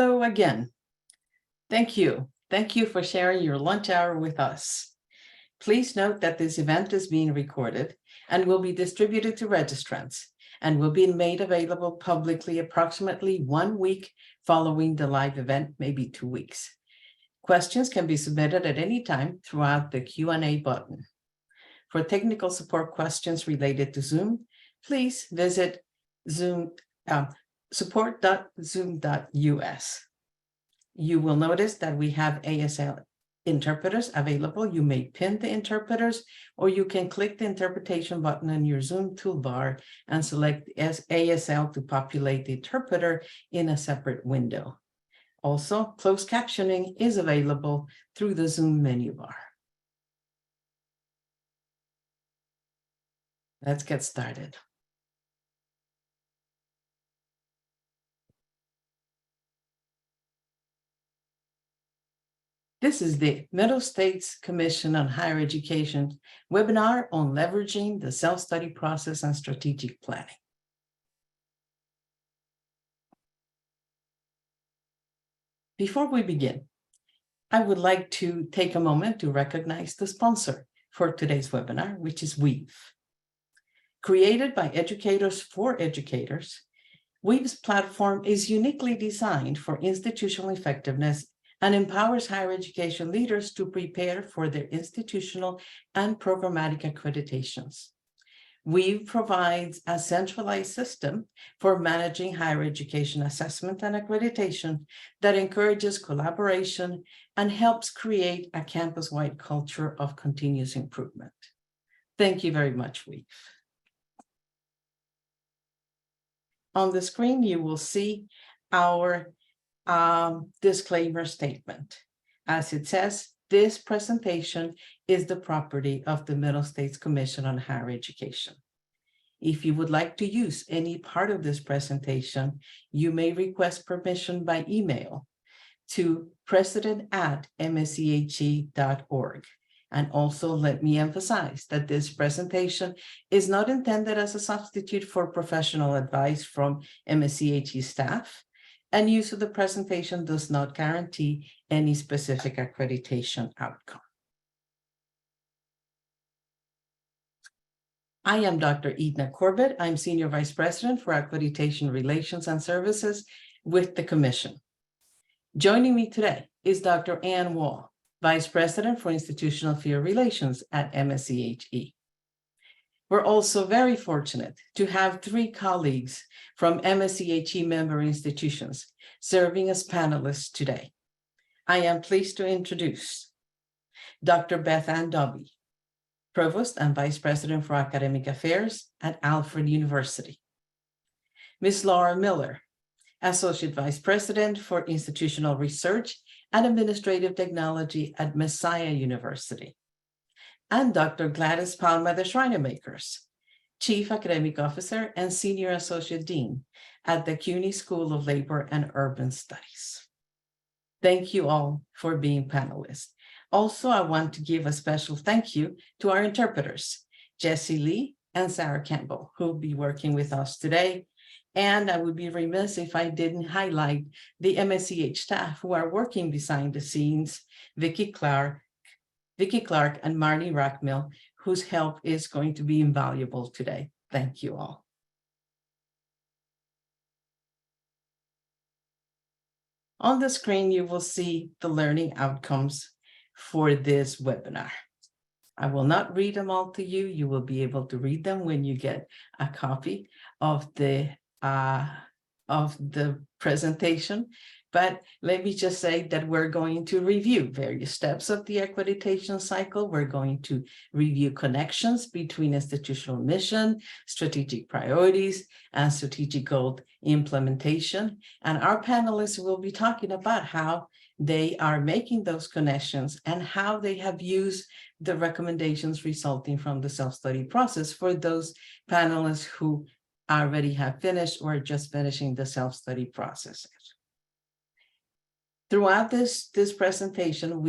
So again, thank you. Thank you for sharing your lunch hour with us. Please note that this event is being recorded and will be distributed to registrants and will be made available publicly approximately 1 week following the live event, maybe 2 weeks. Questions can be submitted at any time throughout the Q&A button. For technical support questions related to Zoom, please visit support.zoom.us. You will notice that we have ASL interpreters available. You may pin the interpreters, or you can click the interpretation button on your Zoom toolbar and select ASL to populate the interpreter in a separate window. Also, closed captioning is available through the Zoom menu bar. Let's get started. This is the Middle States Commission on Higher Education webinar on leveraging the self-study process and strategic planning. Before we begin, I would like to take a moment to recognize the sponsor for today's webinar, which is Weave. Created by educators for educators, Weave's platform is uniquely designed for institutional effectiveness and empowers higher education leaders to prepare for their institutional and programmatic accreditations. Weave provides a centralized system for managing higher education assessment and accreditation that encourages collaboration and helps create a campus-wide culture of continuous improvement. Thank you very much, Weave. On the screen, you will see our disclaimer statement. As it says, this presentation is the property of the Middle States Commission on Higher Education. If you would like to use any part of this presentation, you may request permission by email to president@msche.org. And also let me emphasize that this presentation is not intended as a substitute for professional advice from MSCHE staff, and use of the presentation does not guarantee any specific accreditation outcome. I am Dr. Edna Corbett. I'm Senior Vice President for Accreditation Relations and Services with the Commission. Joining me today is Dr. Ann Wall, Vice President for Institutional Affairs Relations at MSCHE. We're also very fortunate to have 3 colleagues from MSCHE member institutions serving as panelists today. I am pleased to introduce Dr. Beth Ann Dobby, Provost and Vice President for Academic Affairs at Alfred University. Ms. Laura Miller, Associate Vice President for Institutional Research and Administrative Technology at Messiah University. And Dr. Gladys Palma de Schreinemakers, Chief Academic Officer and Senior Associate Dean at the CUNY School of Labor and Urban Studies. Thank you all for being panelists. Also, I want to give a special thank you to our interpreters, Jessie Lee and Sarah Campbell, who will be working with us today. And I would be remiss if I didn't highlight the MSCH staff who are working behind the scenes, Vicki Clark and Marnie Rackmill, whose help is going to be invaluable today. Thank you all. On the screen, you will see the learning outcomes for this webinar. I will not read them all to you. You will be able to read them when you get a copy of the presentation. But let me just say that we're going to review various steps of the accreditation cycle. We're going to review connections between institutional mission, strategic priorities, and strategic goal implementation. And our panelists will be talking about how they are making those connections and how they have used the recommendations resulting from the self-study process for those panelists who already have finished or are just finishing the self-study process. Throughout this presentation,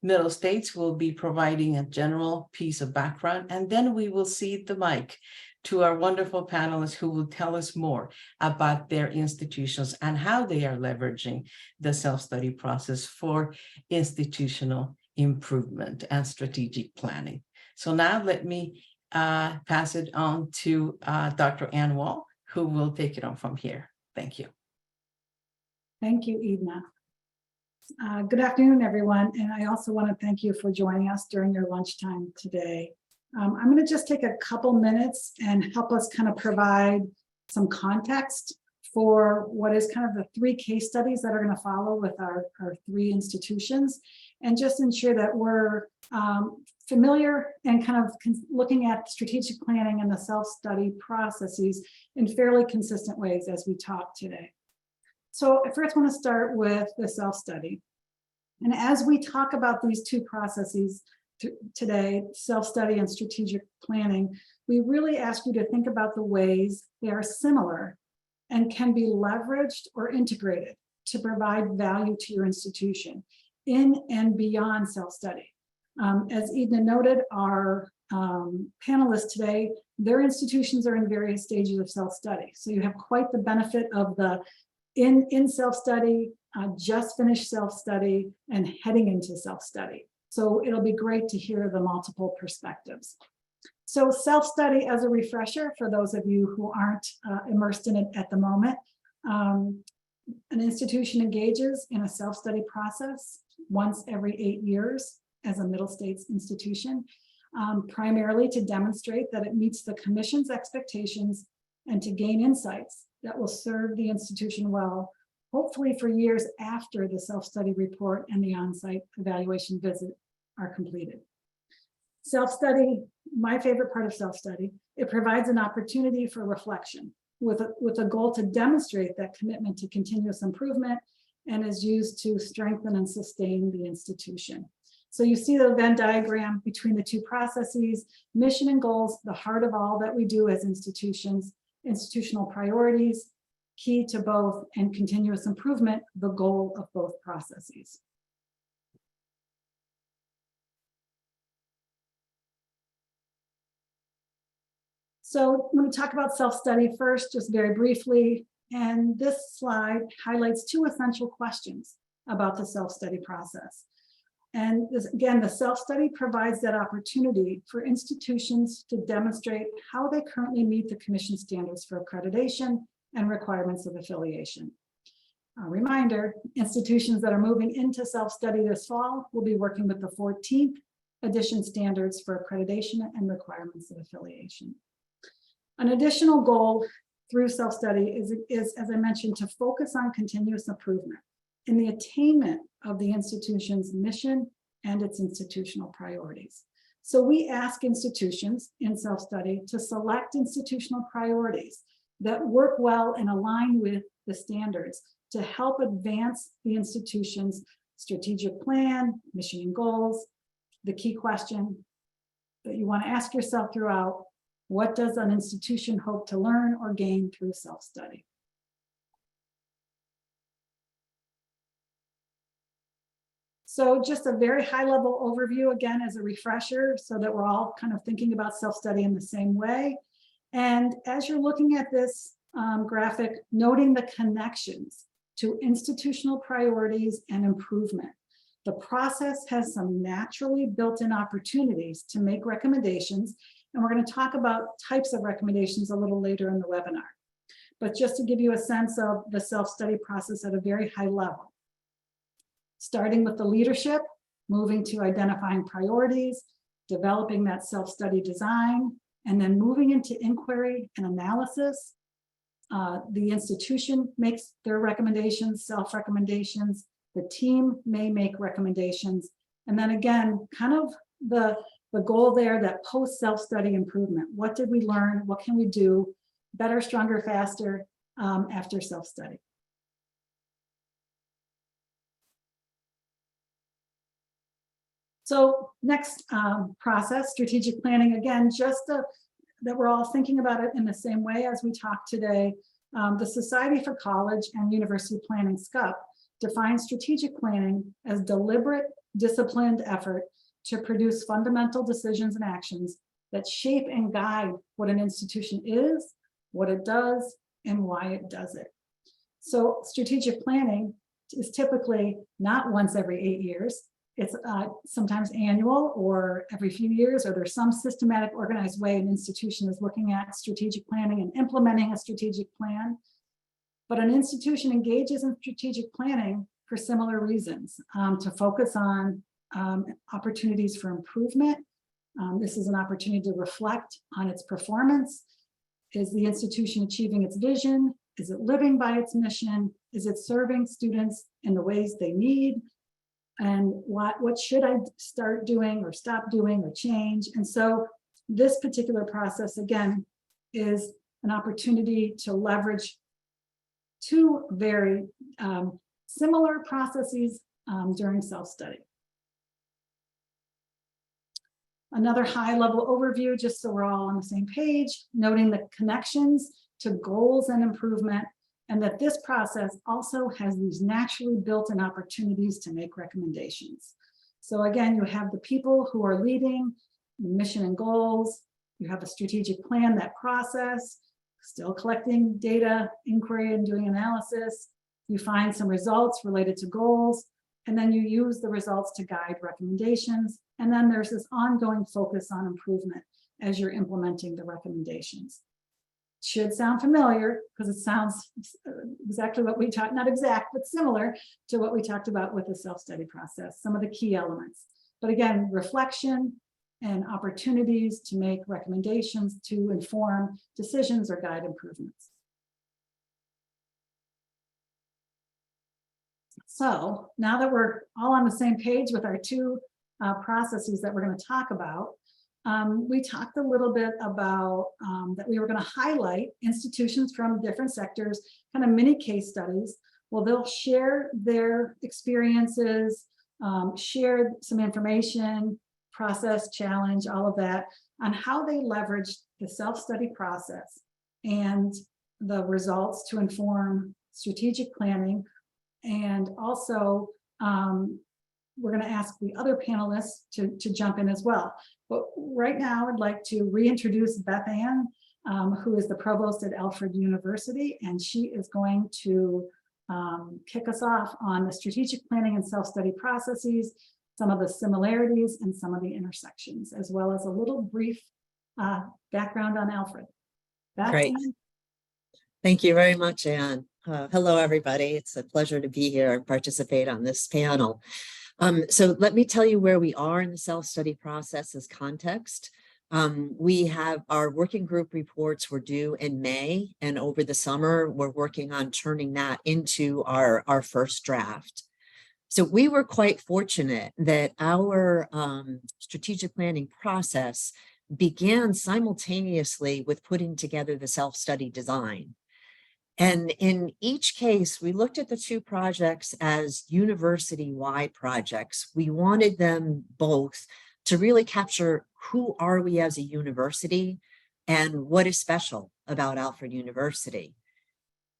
Middle States will be providing a general piece of background, and then we will cede the mic to our wonderful panelists who will tell us more about their institutions and how they are leveraging the self-study process for institutional improvement and strategic planning. So now let me pass it on to Dr. Ann Wall, who will take it on from here. Thank you. Thank you, Edna. Good afternoon, everyone. And I also want to thank you for joining us during your lunchtime today. I'm going to just take a couple minutes and help us kind of provide some context for what is kind of the 3 case studies that are going to follow with our 3 institutions, and just ensure that we're familiar and kind of looking at strategic planning and the self-study processes in fairly consistent ways as we talk today. So I first want to start with the self-study. And as we talk about these 2 processes today, self-study and strategic planning, we really ask you to think about the ways they are similar and can be leveraged or integrated to provide value to your institution in and beyond self-study. As Edna noted, our panelists today, their institutions are in various stages of self-study. So you have quite the benefit of the in self-study, just finished self-study, and heading into self-study. So it'll be great to hear the multiple perspectives. So self-study, as a refresher for those of you who aren't immersed in it at the moment, an institution engages in a self-study process once every 8 years as a middle states institution, primarily to demonstrate that it meets the commission's expectations and to gain insights that will serve the institution well, hopefully for years after the self-study report and the on-site evaluation visit are completed. Self-study, my favorite part of self-study, it provides an opportunity for reflection with a goal to demonstrate that commitment to continuous improvement, and is used to strengthen and sustain the institution. So you see the Venn diagram between the 2 processes, mission and goals, the heart of all that we do as institutions, institutional priorities, key to both, and continuous improvement, the goal of both processes. So I'm going to talk about self-study first, just very briefly. And this slide highlights 2 essential questions about the self-study process. And this, again, the self-study provides that opportunity for institutions to demonstrate how they currently meet the commission standards for accreditation and requirements of affiliation. A reminder, institutions that are moving into self-study this fall will be working with the 14th edition standards for accreditation and requirements of affiliation. An additional goal through self-study is, as I mentioned, to focus on continuous improvement in the attainment of the institution's mission and its institutional priorities. So we ask institutions in self-study to select institutional priorities that work well and align with the standards to help advance the institution's strategic plan, mission and goals. The key question that you want to ask yourself throughout: what does an institution hope to learn or gain through self-study? So just a very high-level overview, again, as a refresher, so that we're all kind of thinking about self-study in the same way. And as you're looking at this graphic, noting the connections to institutional priorities and improvement, the process has some naturally built-in opportunities to make recommendations. And we're going to talk about types of recommendations a little later in the webinar. But just to give you a sense of the self-study process at a very high level, starting with the leadership, moving to identifying priorities, developing that self-study design, and then moving into inquiry and analysis. The institution makes their recommendations, self-recommendations. The team may make recommendations. And then again, kind of the goal there, that post self-study improvement. What did we learn? What can we do better, stronger, faster after self-study? So next process, strategic planning, again, just that we're all thinking about it in the same way as we talk today. The Society for College and University Planning, SCUP, defines strategic planning as deliberate, disciplined effort to produce fundamental decisions and actions that shape and guide what an institution is, what it does, and why it does it. So strategic planning is typically not once every 8 years. It's sometimes annual or every few years, or there's some systematic, organized way an institution is looking at strategic planning and implementing a strategic plan. But an institution engages in strategic planning for similar reasons, to focus on opportunities for improvement. This is an opportunity to reflect on its performance. Is the institution achieving its vision? Is it living by its mission? Is it serving students in the ways they need? And what should I start doing or stop doing or change? And so this particular process, again, is an opportunity to leverage two very similar processes during self-study. Another high-level overview, just so we're all on the same page, noting the connections to goals and improvement, and that this process also has these naturally built-in opportunities to make recommendations. So again, you have the people who are leading the mission and goals. You have a strategic plan, that process, still collecting data, inquiry, and doing analysis. You find some results related to goals, and then you use the results to guide recommendations. And then there's this ongoing focus on improvement as you're implementing the recommendations. Should sound familiar because it sounds exactly what we talked, not exact, but similar to what we talked about with the self-study process, some of the key elements. But again, reflection and opportunities to make recommendations to inform decisions or guide improvements. So now that we're all on the same page with our two processes that we're going to talk about, we talked a little bit about that we were going to highlight institutions from different sectors, kind of mini case studies. Well, they'll share their experiences, share some information, process, challenge, all of that, on how they leveraged the self-study process and the results to inform strategic planning. And also, we're going to ask the other panelists to jump in as well. But right now, I'd like to reintroduce Beth Ann, who is the provost at Alfred University, and she is going to kick us off on the strategic planning and self-study processes, some of the similarities and some of the intersections, as well as a little brief background on Alfred. Beth Great. Ann? Thank you very much, Anne. Hello, everybody. It's a pleasure to be here and participate on this panel. So let me tell you where we are in the self-study process as context. We have our working group reports were due in May, and over the summer, we're working on turning that into our first draft. So we were quite fortunate that our strategic planning process began simultaneously with putting together the self-study design. And in each case, we looked at the two projects as university-wide projects. We wanted them both to really capture who are we as a university and what is special about Alfred University.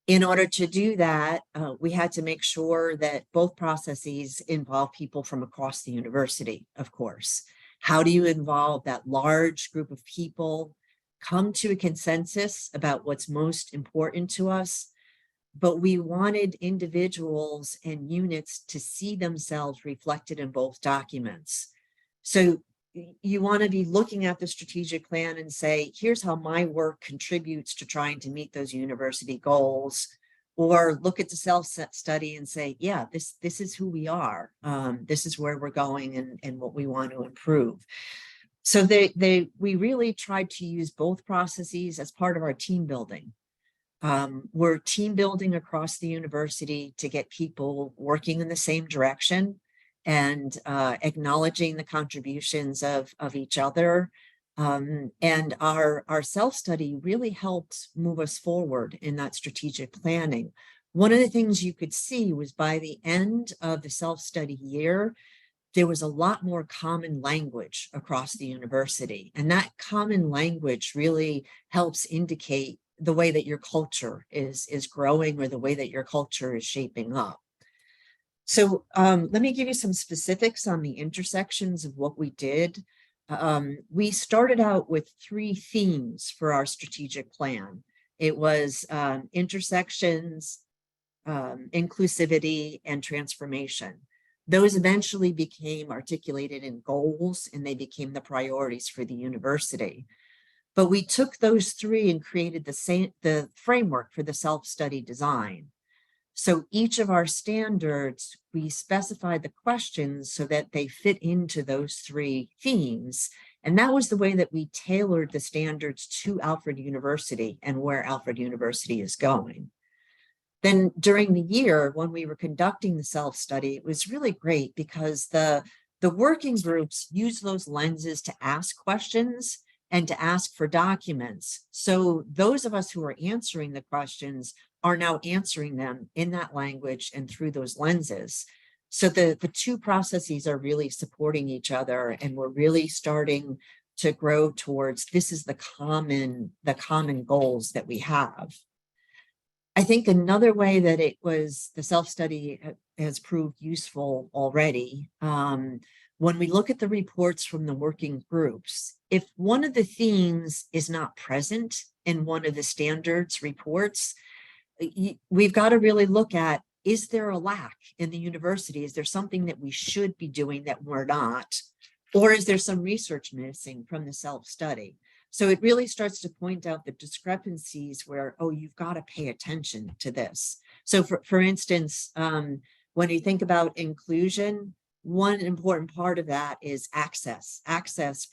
In order to do that, we had to make sure that both processes involve people from across the university, of course. How do you involve that large group of people, come to a consensus about what's most important to us? But we wanted individuals and units to see themselves reflected in both documents. So you want to be looking at the strategic plan and say, here's how my work contributes to trying to meet those university goals, or look at the self-study and say, yeah, this is who we are. This is where we're going and what we want to improve. So we really tried to use both processes as part of our team building. We're team building across the university to get people working in the same direction and acknowledging the contributions of each other. And our self-study really helped move us forward in that strategic planning. One of the things you could see was by the end of the self-study year, there was a lot more common language across the university. And that common language really helps indicate the way that your culture is growing or the way that your culture is shaping up. So let me give you some specifics on the intersections of what we did. we started out with 3 themes for our strategic plan. It was intersections, inclusivity, and transformation. Those eventually became articulated in goals, and they became the priorities for the university. But we took those 3 and created the framework for the self-study design. So each of our standards, we specified the questions so that they fit into those 3 themes. And that was the way that we tailored the standards to Alfred University and where Alfred University is going. Then during the year, when we were conducting the self-study, it was really great because the working groups used those lenses to ask questions and to ask for documents. So those of us who are answering the questions are now answering them in that language and through those lenses. So the 2 processes are really supporting each other, and we're really starting to grow towards this is the common goals that we have. I think another way that the self-study has proved useful already, when we look at the reports from the working groups, if one of the themes is not present in one of the standards reports, we've got to really look at, is there a lack in the university? Is there something that we should be doing that we're not? Or is there some research missing from the self-study? So it really starts to point out the discrepancies where, oh, you've got to pay attention to this. So for instance, when you think about inclusion, one important part of that is access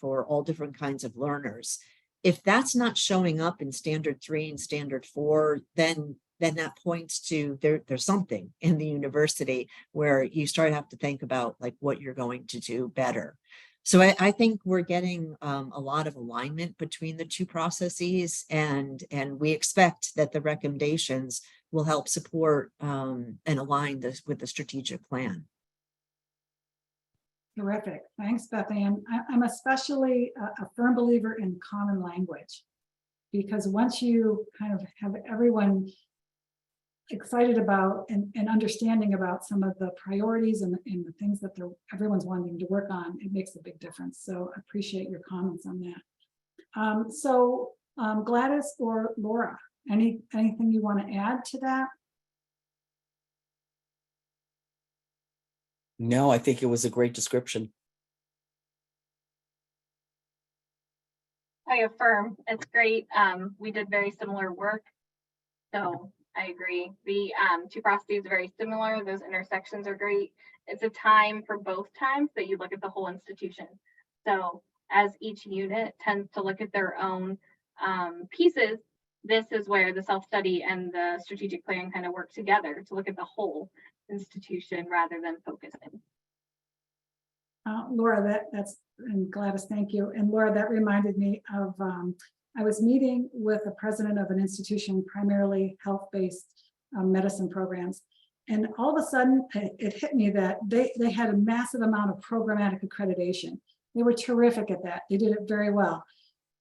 for all different kinds of learners. If that's not showing up in standard 3 and standard 4, then that points to there's something in the university where you start to have to think about like what you're going to do better. So I think we're getting a lot of alignment between the 2 processes, and we expect that the recommendations will help support and align this with the strategic plan. Terrific. Thanks, Beth Ann. I'm especially a firm believer in common language, because once you kind of have everyone excited about and understanding about some of the priorities and the things that everyone's wanting to work on, it makes a big difference. So I appreciate your comments on that. Gladys or Laura, anything you want to add to that? No, I think it was a great description. I affirm, it's great. We did very similar work, so I agree. The 2 processes are very similar. Those intersections are great. It's a time for both times that you look at the whole institution. So as each unit tends to look at their own pieces, this is where the self-study and the strategic plan kind of work together to look at the whole institution rather than focusing. Laura, and Gladys, thank you. And Laura, that reminded me of, I was meeting with the president of an institution, primarily health-based medicine programs. And all of a sudden it hit me that they had a massive amount of programmatic accreditation. They were terrific at that. They did it very well.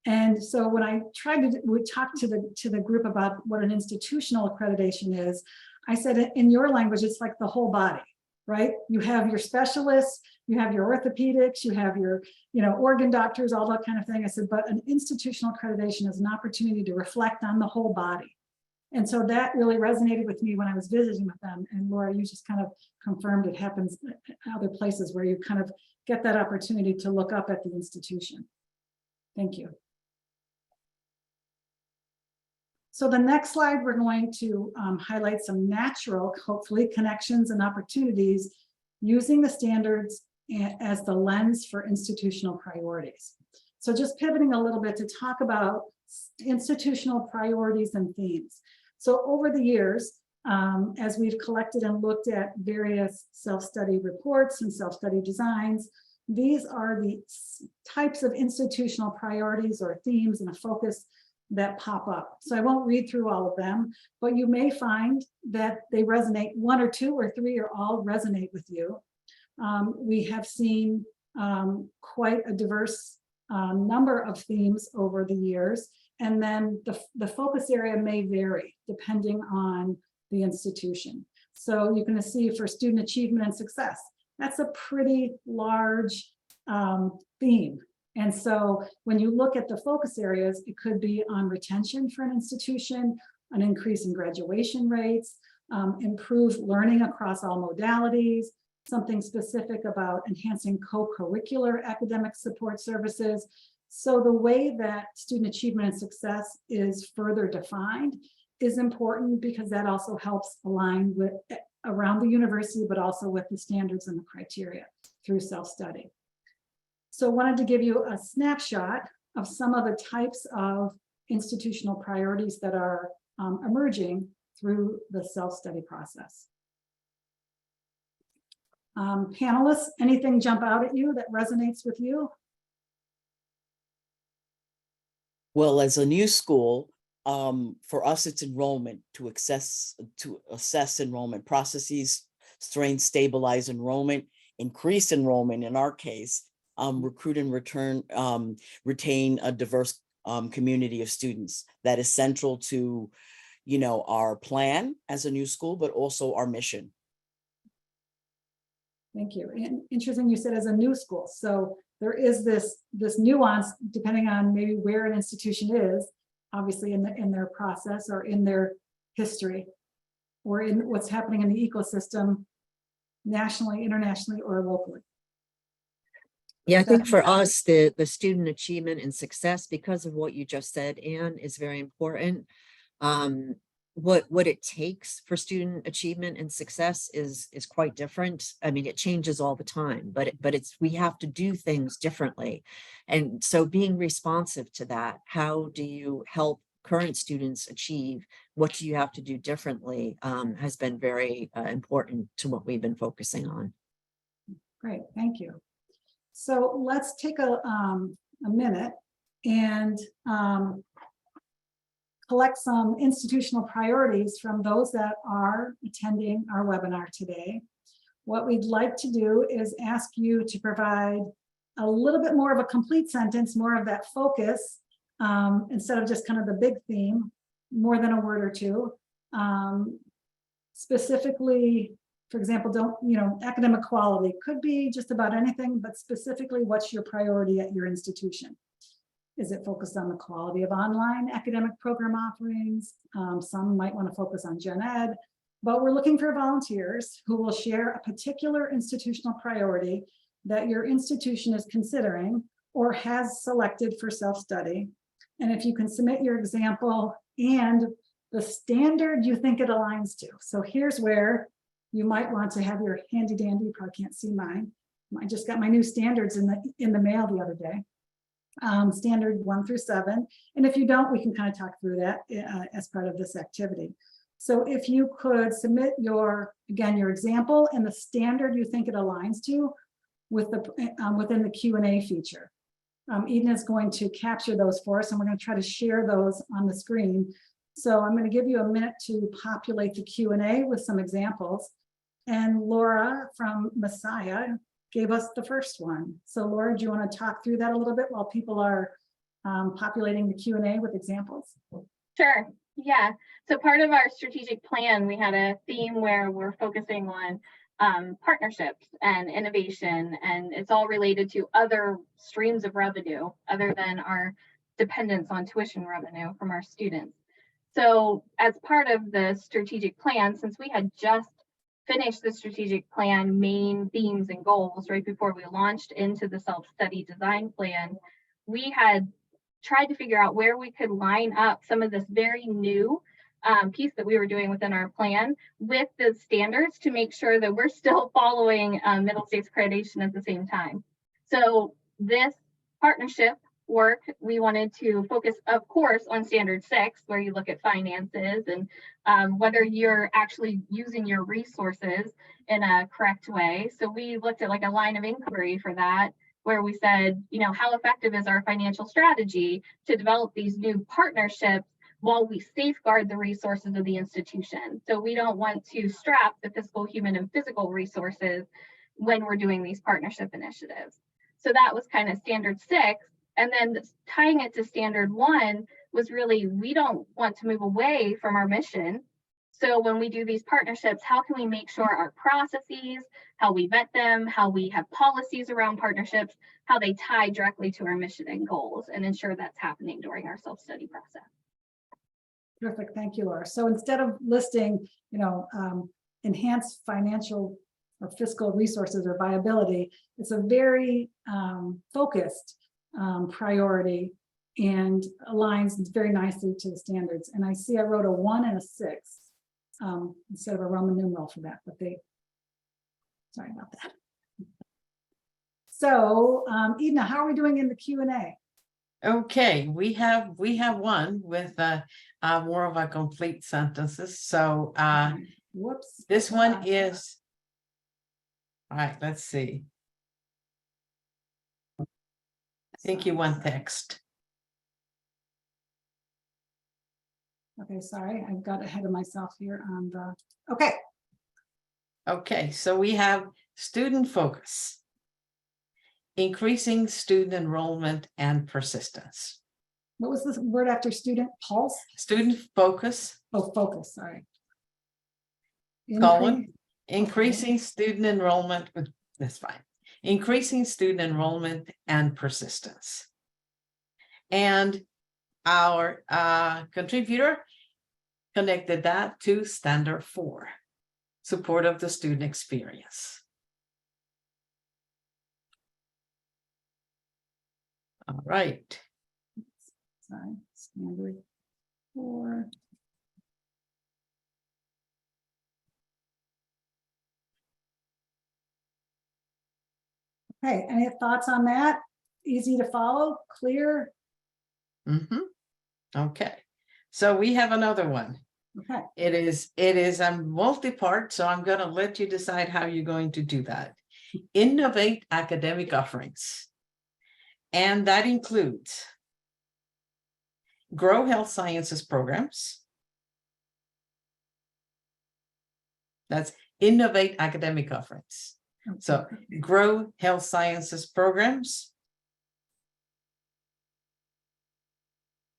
And so when I we talked to the group about what an institutional accreditation is, I said, in your language, it's like the whole body, right? You have your specialists, you have your orthopedics, you have your, organ doctors, all that kind of thing. I said, but an institutional accreditation is an opportunity to reflect on the whole body. And so that really resonated with me when I was visiting with them. And Laura, you just kind of confirmed it happens in other places where you kind of get that opportunity to look up at the institution. Thank you. So the next slide, we're going to highlight some natural, hopefully, connections and opportunities using the standards as the lens for institutional priorities. So just pivoting a little bit to talk about institutional priorities and themes. So over the years, as we've collected and looked at various self-study reports and self-study designs, these are the types of institutional priorities or themes and a focus that pop up. So I won't read through all of them, but you may find that they resonate, 1 or 2 or 3 or all resonate with you. We have seen quite a diverse number of themes over the years, and then the focus area may vary depending on the institution. So you can see for student achievement and success, that's a pretty large theme. And so when you look at the focus areas, it could be on retention for an institution, an increase in graduation rates, improved learning across all modalities, something specific about enhancing co-curricular academic support services. So the way that student achievement and success is further defined is important, because that also helps align with around the university, but also with the standards and the criteria through self-study. So I wanted to give you a snapshot of some of the types of institutional priorities that are emerging through the self-study process. Panelists, anything jump out at you that resonates with you? Well, as a new school, for us, it's enrollment to assess enrollment processes, strength, stabilize enrollment, increase enrollment in our case, recruit and retain a diverse community of students. That is central to, our plan as a new school, but also our mission. Thank you. And interesting, you said as a new school. So there is this nuance depending on maybe where an institution is, obviously in their process or in their history, or in what's happening in the ecosystem nationally, internationally, or locally. Yeah, I think for us, the student achievement and success, because of what you just said, Anne, is very important. What it takes for student achievement and success is quite different. I mean, it changes all the time, but we have to do things differently. And so being responsive to that, how do you help current students achieve? What do you have to do differently, has been very important to what we've been focusing on. Great, thank you. So let's take a minute and collect some institutional priorities from those that are attending our webinar today. What we'd like to do is ask you to provide a little bit more of a complete sentence, more of that focus, instead of just kind of the big theme, more than a word or two. Specifically, for example, academic quality could be just about anything, but specifically, what's your priority at your institution? Is it focused on the quality of online academic program offerings? Some might want to focus on gen ed, but we're looking for volunteers who will share a particular institutional priority that your institution is considering or has selected for self-study. And if you can submit your example and the standard you think it aligns to. So here's where you might want to have your handy dandy, you probably can't see mine. I just got my new standards in the mail the other day. Standard 1 through 7. And if you don't, we can kind of talk through that as part of this activity. So if you could submit your example and the standard you think it aligns to with within the Q&A feature. Eden is going to capture those for us, and we're going to try to share those on the screen. So I'm going to give you a minute to populate the Q&A with some examples. And Laura from Messiah gave us the first one. So Laura, do you want to talk through that a little bit while people are populating the Q&A with examples? Sure, yeah. So part of our strategic plan, we had a theme where we're focusing on partnerships and innovation, and it's all related to other streams of revenue other than our dependence on tuition revenue from our students. So as part of the strategic plan, since we had just finished the strategic plan main themes and goals right before we launched into the self-study design plan, we had tried to figure out where we could line up some of this very new piece that we were doing within our plan with the standards to make sure that we're still following Middle States Accreditation at the same time. So this partnership work, we wanted to focus, of course, on standard 6, where you look at finances and whether you're actually using your resources in a correct way. So we looked at like a line of inquiry for that, where we said, how effective is our financial strategy to develop these new partnerships while we safeguard the resources of the institution. So we don't want to strap the fiscal, human, and physical resources when we're doing these partnership initiatives. So that was kind of standard 6. And then tying it to standard 1 was really, we don't want to move away from our mission. So when we do these partnerships, how can we make sure our processes, how we vet them, how we have policies around partnerships, how they tie directly to our mission and goals, and ensure that's happening during our self-study process. Terrific, thank you, Laura. So instead of listing, enhanced financial or fiscal resources or viability, it's a very focused priority and aligns very nicely to the standards. And I see I wrote a 1 and a 6 instead of a Roman numeral for that, but sorry about that. So Edna, how are we doing in the Q&A? Okay, we have one with more of a complete sentences. So Whoops. this one is, all right, let's see. I think you want text. Okay, sorry, I got ahead of myself here on the, okay. Okay, so we have student focus, increasing student enrollment and persistence. What was the word after student? Pulse? Student focus, Oh, focus, sorry. colon, increasing student enrollment, that's fine. Increasing student enrollment and persistence. And our contributor connected that to standard 4, support of the student experience. All right. Sorry, standard 4. Okay, any thoughts on that? Easy to follow, clear? Okay, so we have another one. Okay, It is a multi-part, so I'm going to let you decide how you're going to do that. Innovate academic offerings. And that includes grow health sciences programs. That's innovate academic offerings. So grow health sciences programs.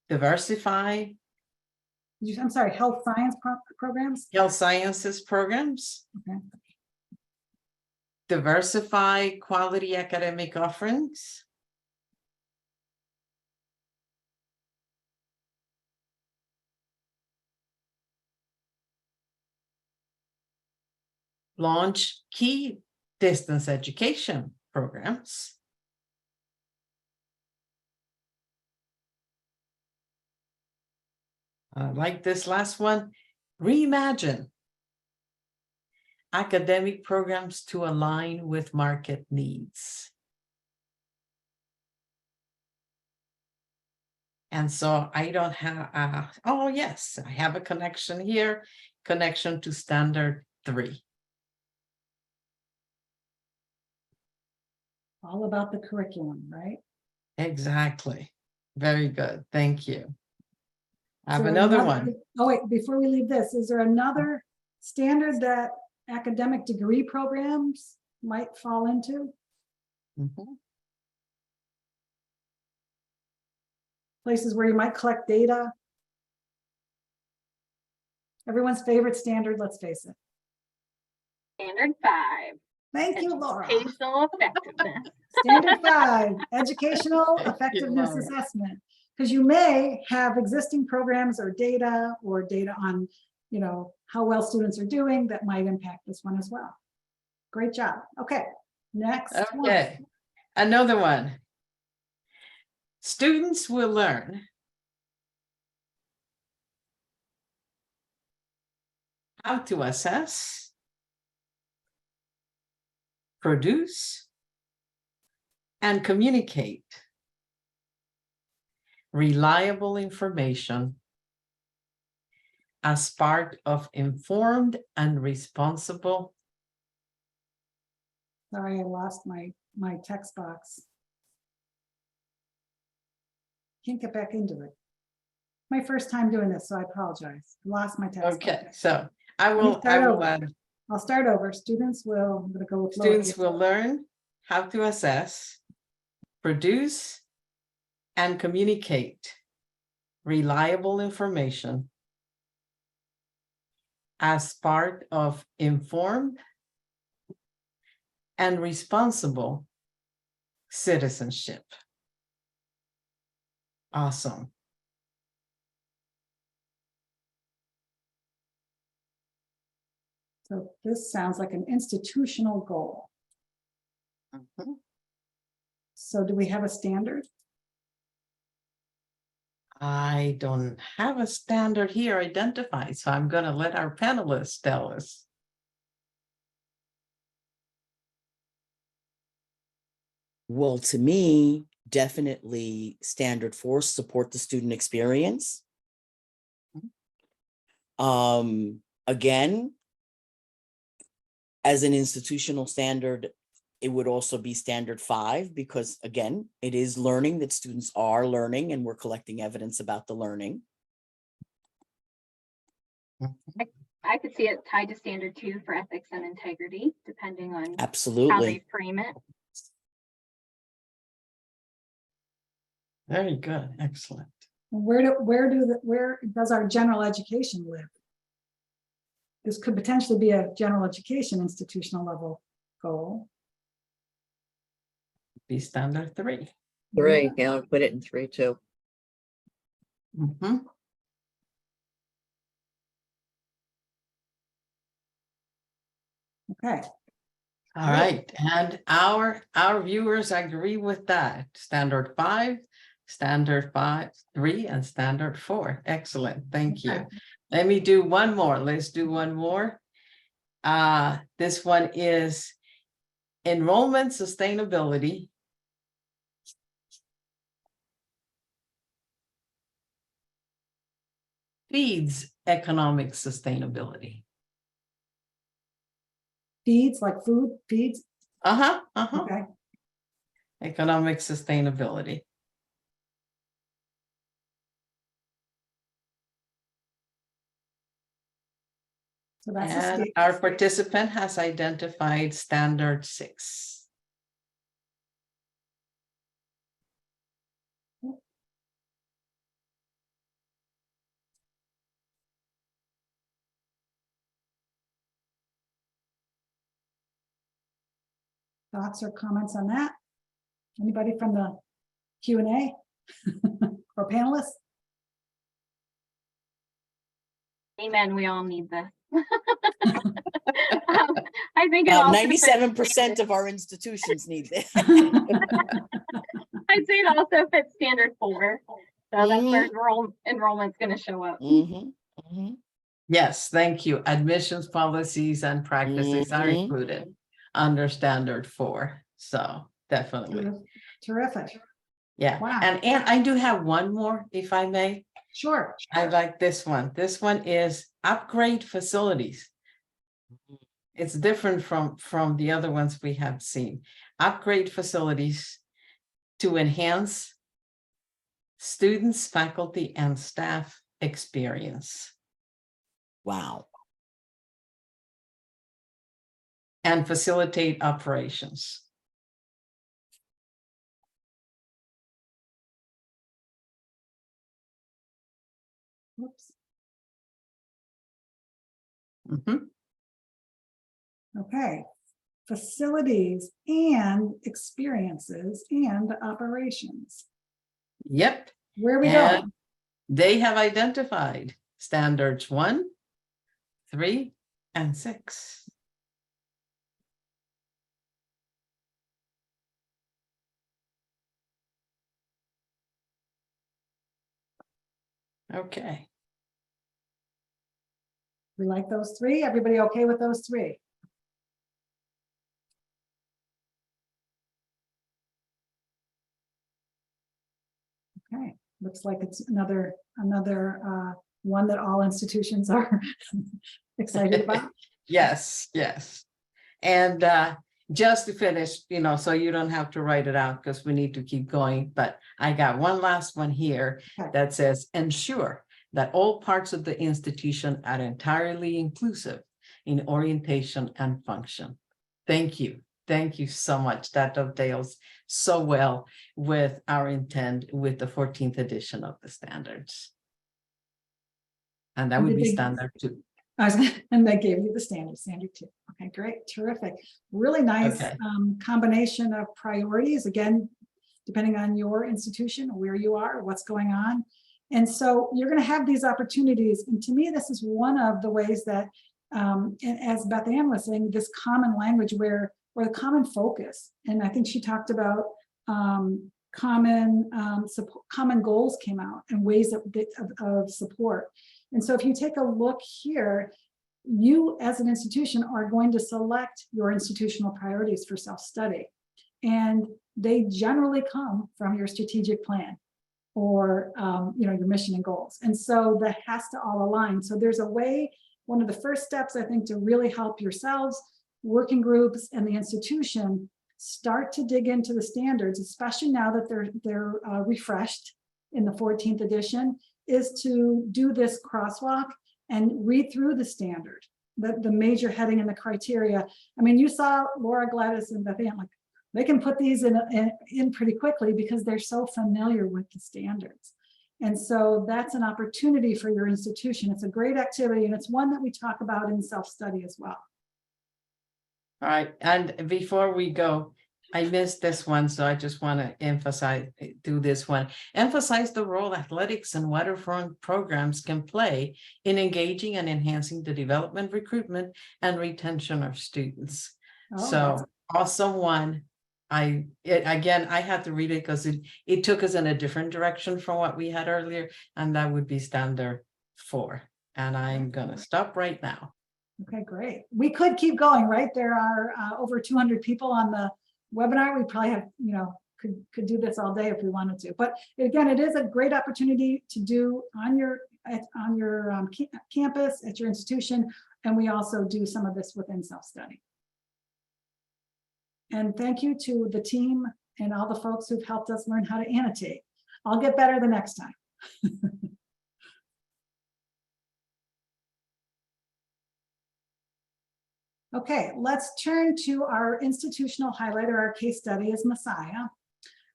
Diversify I'm sorry, health science programs? health sciences programs. Okay. Diversify quality academic offerings. Launch key distance education programs. Like this last one, reimagine academic programs to align with market needs. And so I don't have, oh yes, I have a connection here, connection to standard 3. All about the curriculum, right? Exactly. Very good. Thank you. I have So another one. Oh, wait, before we leave this, is there another standard that academic degree programs might fall into? Mhm. Places where you might collect data? Everyone's favorite standard, let's face it. Standard 5. Thank you, Laura. Educational effectiveness. Standard 5, educational Thank you, effectiveness Laura. assessment. Because you may have existing programs or data on, how well students are doing that might impact this one as well. Great job. Okay, next one. Okay, another one. Students will learn how to assess, produce, and communicate reliable information as part of informed and responsible. Sorry, I lost my text box. Can't get back into it. My first time doing this, so I apologize. Lost my text Okay, box. so I Let me will start over. add, I'll start over. Students will, I'm going to go with students lowercase. will learn how to assess, produce, and communicate reliable information as part of informed and responsible citizenship. Awesome. So this sounds like an institutional goal. Mhm. So do we have a standard? I don't have a standard here identified, so I'm going to let our panelists tell us. Well, to me, definitely standard 4, support the student experience. Again, as an institutional standard, it would also be standard 5, because again, it is learning that students are learning and we're collecting evidence about the learning. I could see it tied to standard 2 for ethics and integrity, depending on how Absolutely. they frame it. Very good. Excellent. Where does our general education live? This could potentially be a general education institutional level goal. Be standard 3. 3, yeah, I'll put it in 3 too. Mhm. Okay, All right, and our viewers agree with that. Standard 5, standard 3, and standard 4. Excellent, thank you. Okay. Let me do one more. Let's do one more. This one is enrollment sustainability. Feeds economic sustainability. feeds like food, feeds, okay. Economic sustainability. So that's a And state. our participant has identified standard 6. Thoughts or comments on that? Anybody from the Q&A or panelists? Amen. We all need this. I think it also fits 97% of our institutions need this. I'd say it also fits standard 4. So that's where enrollment's going to show up. Mhm, mhm. Yes, thank you. Admissions policies and practices are Mhm. included under standard 4. So definitely. Terrific. Yeah. Wow. And I do have one more, if I may. Sure. I like this one. This one is upgrade facilities. It's different from the other ones we have seen. Upgrade facilities to enhance students, faculty, and staff experience Wow. and facilitate operations. Whoops. Mhm. Okay. Facilities and experiences and operations. Yep. Where are we And going? they have identified standards 1, 3, and 6. Okay. We like those 3. Everybody okay with those 3? Okay, looks like it's another one that all institutions are excited about. Yes, yes. And just to finish, so you don't have to write it out because we need to keep going, but I got one last one here Okay. that says ensure that all parts of the institution are entirely inclusive in orientation and function. Thank you. Thank you so much. That dovetails so well with our intent with the 14th edition of the standards. And that would be standard 2. And they gave you the standard 2. Okay, great, terrific. Really nice Okay. combination of priorities, again, depending on your institution, where you are, what's going on. And so you're going to have these opportunities. And to me, this is one of the ways that, and as Beth Ann was saying, this common language where the common focus, and I think she talked about common goals came out and ways of support. And so if you take a look here, you as an institution are going to select your institutional priorities for self-study. And they generally come from your strategic plan or your mission and goals. And so that has to all align. So there's a way, one of the first steps, I think, to really help yourselves, working groups, and the institution start to dig into the standards, especially now that they're refreshed in the 14th edition, is to do this crosswalk and read through the standard, the major heading and the criteria. I mean, you saw Laura, Gladys, and Beth Ann, like, they can put these in pretty quickly because they're so familiar with the standards. And so that's an opportunity for your institution. It's a great activity, and it's one that we talk about in self-study as well. All right, and before we go, I missed this one, so I just want to do this one. Emphasize the role athletics and waterfront programs can play in engaging and enhancing the development, recruitment, and retention of students. Oh, So also one, I had to read it because it took us in a different direction from what we had earlier, and that would be standard 4. And I'm gonna stop right now. Okay, great. We could keep going, right? There are over 200 people on the webinar. We probably have, could do this all day if we wanted to. But again, it is a great opportunity to do on your campus, at your institution, and we also do some of this within self-study. And thank you to the team and all the folks who've helped us learn how to annotate. I'll get better the next time. Okay, let's turn to our institutional highlight, or our case study is Messiah.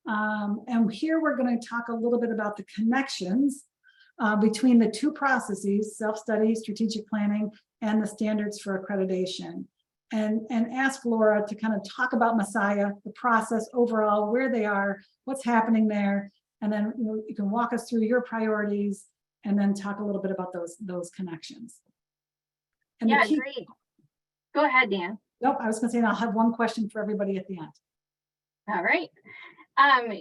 And here we're going to talk a little bit about the connections between the 2 processes, self-study, strategic planning, and the standards for accreditation. And ask Laura to kind of talk about Messiah, the process overall, where they are, what's happening there, and then you can walk us through your priorities, and then talk a little bit about those connections. And yeah, great. Go ahead, Dan. Nope, I was going to say, and I'll have one question for everybody at the end. All right.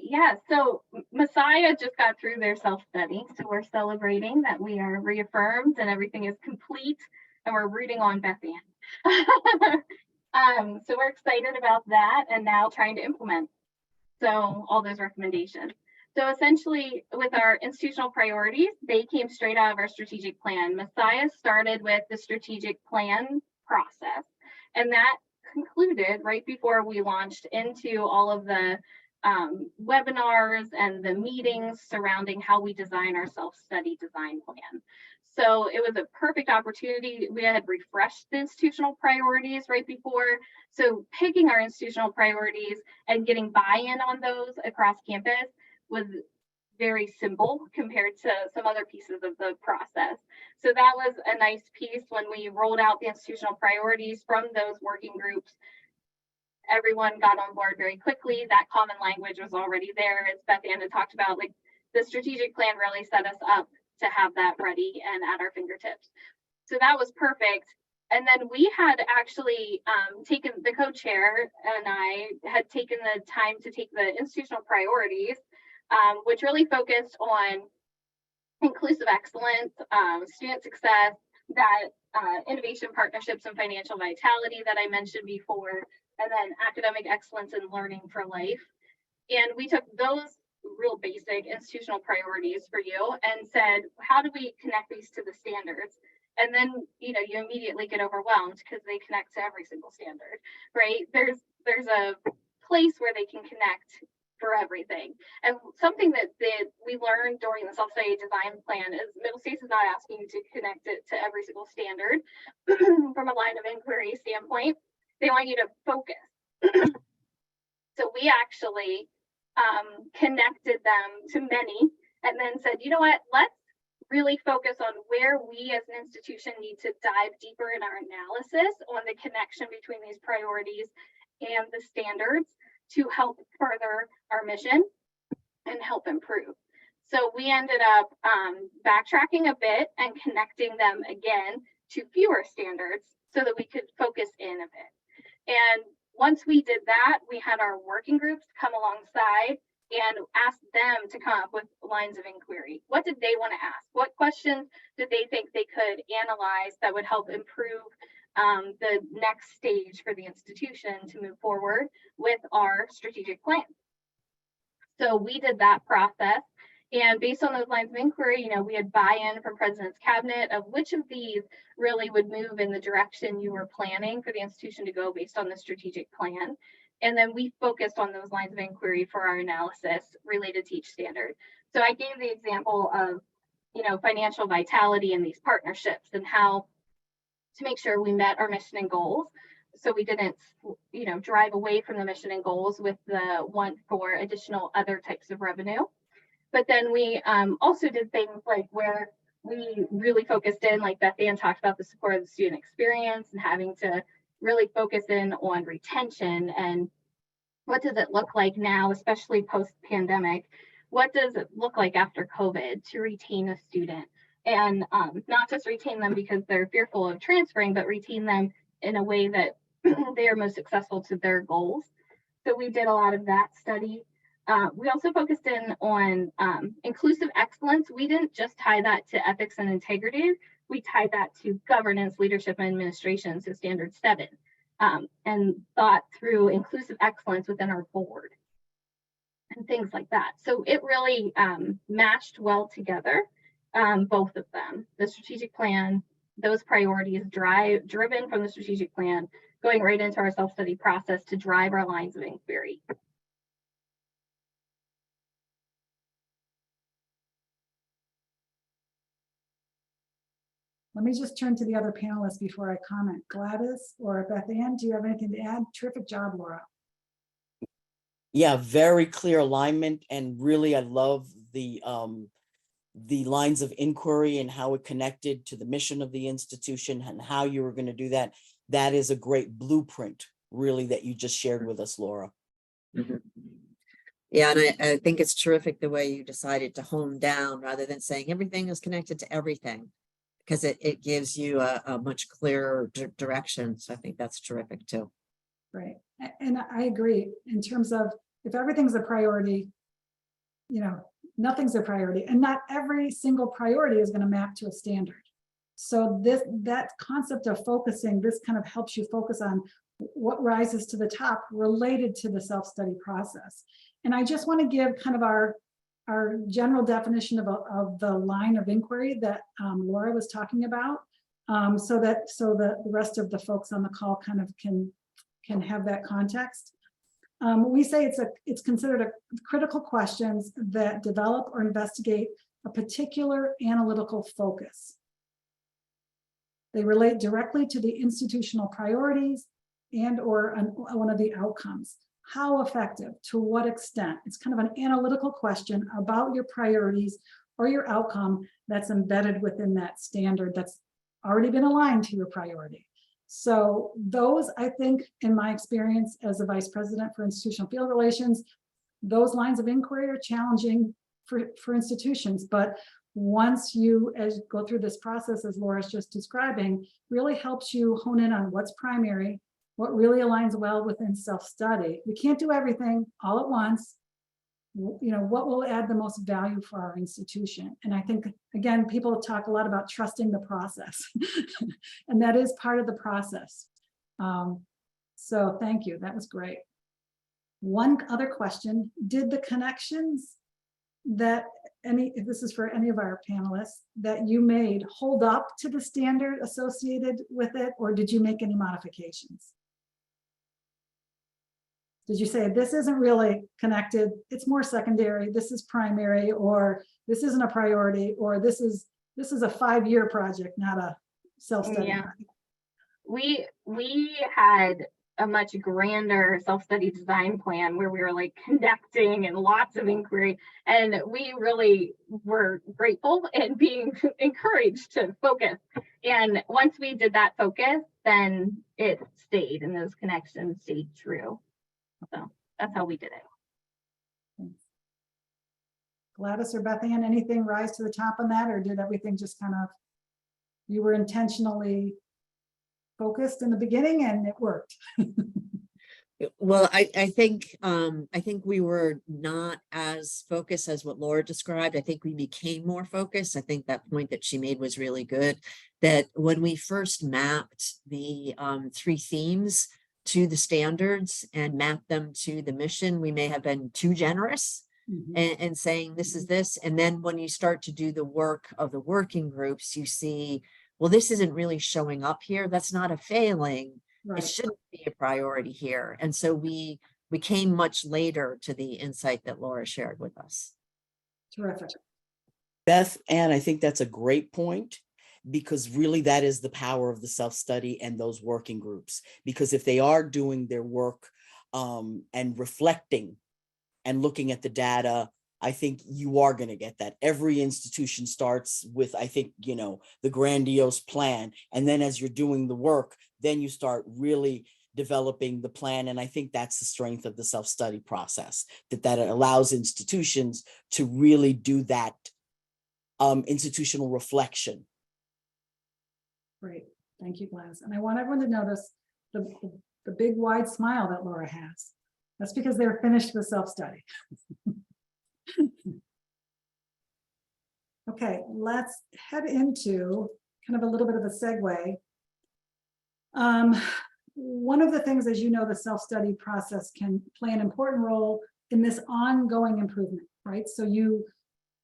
Yeah, so Messiah just got through their self-study, so we're celebrating that we are reaffirmed and everything is complete, and we're rooting on Beth Ann. So we're excited about that, and now trying to implement all those recommendations. So essentially, with our institutional priorities, they came straight out of our strategic plan. Messiah started with the strategic plan process, and that concluded right before we launched into all of the webinars and the meetings surrounding how we design our self-study design plan. So it was a perfect opportunity. We had refreshed the institutional priorities right before. So picking our institutional priorities and getting buy-in on those across campus was very simple compared to some other pieces of the process. So that was a nice piece when we rolled out the institutional priorities from those working groups. Everyone got on board very quickly. That common language was already there. As Beth Ann had talked about, like, the strategic plan really set us up to have that ready and at our fingertips. So that was perfect. And then we had actually taken, the co-chair and I had taken the time to take the institutional priorities, which really focused on inclusive excellence, student success, that innovation, partnerships, and financial vitality that I mentioned before, and then academic excellence and learning for life. And we took those real basic institutional priorities for you and said, how do we connect these to the standards? And then, you immediately get overwhelmed because they connect to every single standard, right? There's a place where they can connect for everything. And something that we learned during the self-study design plan is Middle States is not asking you to connect it to every single standard from a line of inquiry standpoint. They want you to focus. So we actually connected them to many and then said, you know what, let's really focus on where we as an institution need to dive deeper in our analysis on the connection between these priorities and the standards to help further our mission and help improve. So we ended up backtracking a bit and connecting them again to fewer standards so that we could focus in a bit. And once we did that, we had our working groups come alongside and ask them to come up with lines of inquiry. What did they want to ask? What questions did they think they could analyze that would help improve the next stage for the institution to move forward with our strategic plan? So we did that process. And based on those lines of inquiry, we had buy-in from President's Cabinet of which of these really would move in the direction you were planning for the institution to go based on the strategic plan. And then we focused on those lines of inquiry for our analysis related to each standard. So I gave the example of, financial vitality in these partnerships and how to make sure we met our mission and goals. So we didn't, drive away from the mission and goals with the want for additional other types of revenue. But then we also did things like where we really focused in, like Beth Ann talked about, the support of the student experience and having to really focus in on retention and what does it look like now, especially post-pandemic? What does it look like after COVID to retain a student? And not just retain them because they're fearful of transferring, but retain them in a way that they are most successful to their goals. So we did a lot of that study. We also focused in on inclusive excellence. We didn't just tie that to ethics and integrity. We tied that to governance, leadership, and administration, so standard 7, and thought through inclusive excellence within our board and things like that. So it really matched well together, both of them. The strategic plan, those priorities driven from the strategic plan, going right into our self-study process to drive our lines of inquiry. Let me just turn to the other panelists before I comment. Gladys or Beth Ann, do you have anything to add? Terrific job, Laura. Yeah, very clear alignment, and really I love the lines of inquiry and how it connected to the mission of the institution and how you were going to do that. That is a great blueprint, really, that you just shared with us, Laura. Mhm. Yeah, and I think it's terrific the way you decided to hone down rather than saying everything is connected to everything, because it gives you a much clearer direction. So I think that's terrific too. Right. And I agree in terms of if everything's a priority, nothing's a priority, and not every single priority is going to map to a standard. So that concept of focusing, this kind of helps you focus on what rises to the top related to the self-study process. And I just want to give kind of our general definition of the line of inquiry that Laura was talking about, so that the rest of the folks on the call kind of can have that context. We say it's considered a critical questions that develop or investigate a particular analytical focus. They relate directly to the institutional priorities and or one of the outcomes. How effective, to what extent? It's kind of an analytical question about your priorities or your outcome that's embedded within that standard that's already been aligned to your priority. So those, I think, in my experience as a vice president for institutional field relations, those lines of inquiry are challenging for institutions. But once you go through this process, as Laura's just describing, really helps you hone in on what's primary, what really aligns well within self-study. We can't do everything all at once. What will add the most value for our institution? And I think, again, people talk a lot about trusting the process, and that is part of the process. So thank you, that was great. One other question, did the connections that if this is for any of our panelists, that you made hold up to the standard associated with it, or did you make any modifications? Did you say this isn't really connected, it's more secondary, this is primary, or this isn't a priority, or this is a 5-year project, not a self-study? Yeah. We had a much grander self-study design plan where we were like conducting and lots of inquiry. And we really were grateful and being encouraged to focus. And once we did that focus, then it stayed and those connections stayed true. So that's how we did it. Gladys or Beth Ann, anything rise to the top on that, or did everything just kind of, you were intentionally focused in the beginning and it worked? Well, I think we were not as focused as what Laura described. I think we became more focused. I think that point that she made was really good, that when we first mapped the 3 themes to the standards and mapped them to the mission, we may have been too generous and saying this is this. And then when you start to do the work of the working groups, you see, well, this isn't really showing up here. That's not a failing. Right. It shouldn't be a priority here. And so we came much later to the insight that Laura shared with us. Terrific. Beth Ann, I think that's a great point, because really that is the power of the self-study and those working groups. Because if they are doing their work and reflecting and looking at the data, I think you are going to get that. Every institution starts with, I think, the grandiose plan. And then as you're doing the work, then you start really developing the plan. And I think that's the strength of the self-study process, that it allows institutions to really do that institutional reflection. Great. Thank you, Gladys. And I want everyone to notice the big wide smile that Laura has. That's because they're finished with self-study. Okay, let's head into kind of a little bit of a segue. One of the things, as you know, the self-study process can play an important role in this ongoing improvement, right? So you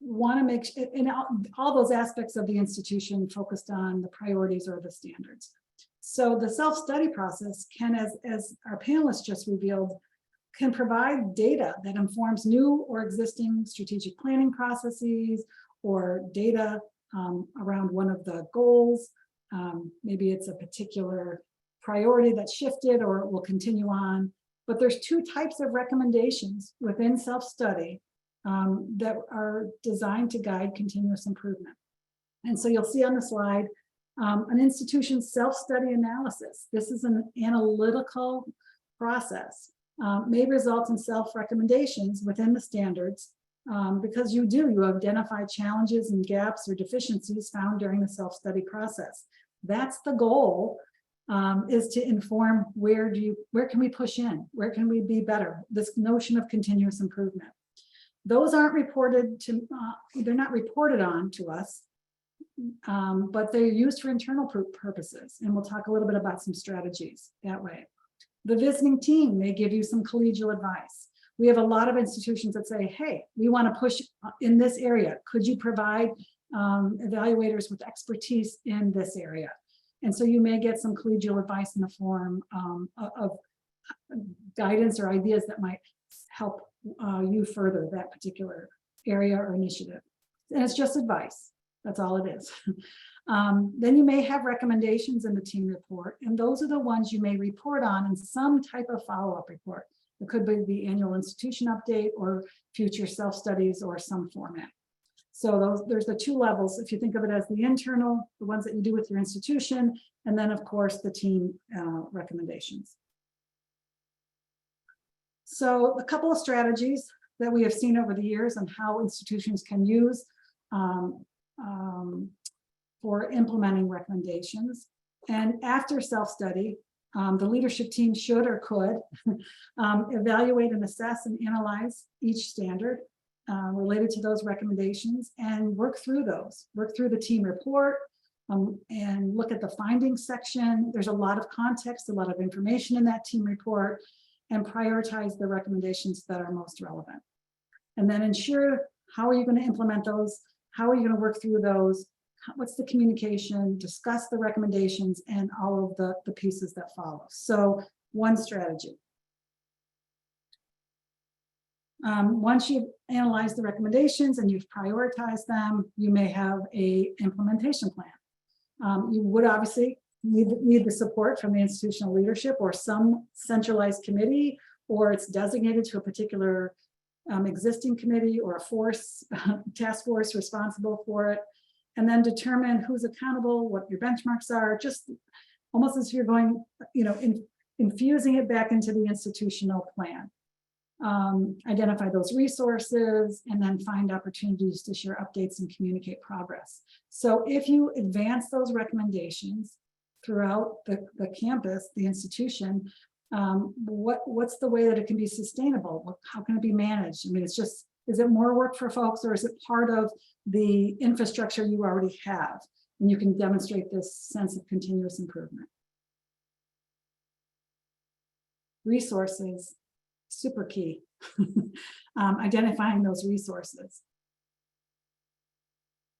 want to make in all those aspects of the institution focused on the priorities or the standards. So the self-study process can, as our panelists just revealed, can provide data that informs new or existing strategic planning processes or data around one of the goals. Maybe it's a particular priority that shifted or will continue on. But there's 2 types of recommendations within self-study that are designed to guide continuous improvement. And so you'll see on the slide, an institution's self-study analysis. This is an analytical process. May result in self-recommendations within the standards because you identify challenges and gaps or deficiencies found during the self-study process. That's the goal, is to inform where can we push in, where can we be better, this notion of continuous improvement. Those aren't reported to, they're not reported on to us, but they're used for internal purposes. And we'll talk a little bit about some strategies that way. The visiting team may give you some collegial advice. We have a lot of institutions that say, hey, we want to push in this area. Could you provide evaluators with expertise in this area? And so you may get some collegial advice in the form of guidance or ideas that might help you further that particular area or initiative. And it's just advice. That's all it is. Then you may have recommendations in the team report, and those are the ones you may report on in some type of follow-up report. It could be the annual institution update or future self-studies or some format. So there's the 2 levels. If you think of it as the internal, the ones that you do with your institution, and then of course the team recommendations. So a couple of strategies that we have seen over the years on how institutions can use for implementing recommendations. And after self-study, the leadership team should or could evaluate and assess and analyze each standard related to those recommendations and work through the team report and look at the findings section. There's a lot of context, a lot of information in that team report, and prioritize the recommendations that are most relevant. And then ensure, how are you going to implement those? How are you going to work through those? What's the communication? Discuss the recommendations and all of the pieces that follow. So one strategy. Once you've analyzed the recommendations and you've prioritized them, you may have a implementation plan. You would obviously need the support from the institutional leadership or some centralized committee, or it's designated to a particular existing committee or a task force responsible for it, and then determine who's accountable, what your benchmarks are, just almost as if you're going, infusing it back into the institutional plan. Identify those resources, and then find opportunities to share updates and communicate progress. So if you advance those recommendations throughout the campus, the institution, what's the way that it can be sustainable? How can it be managed? I mean, is it more work for folks, or is it part of the infrastructure you already have? And you can demonstrate this sense of continuous improvement. Resources, super key. Identifying those resources.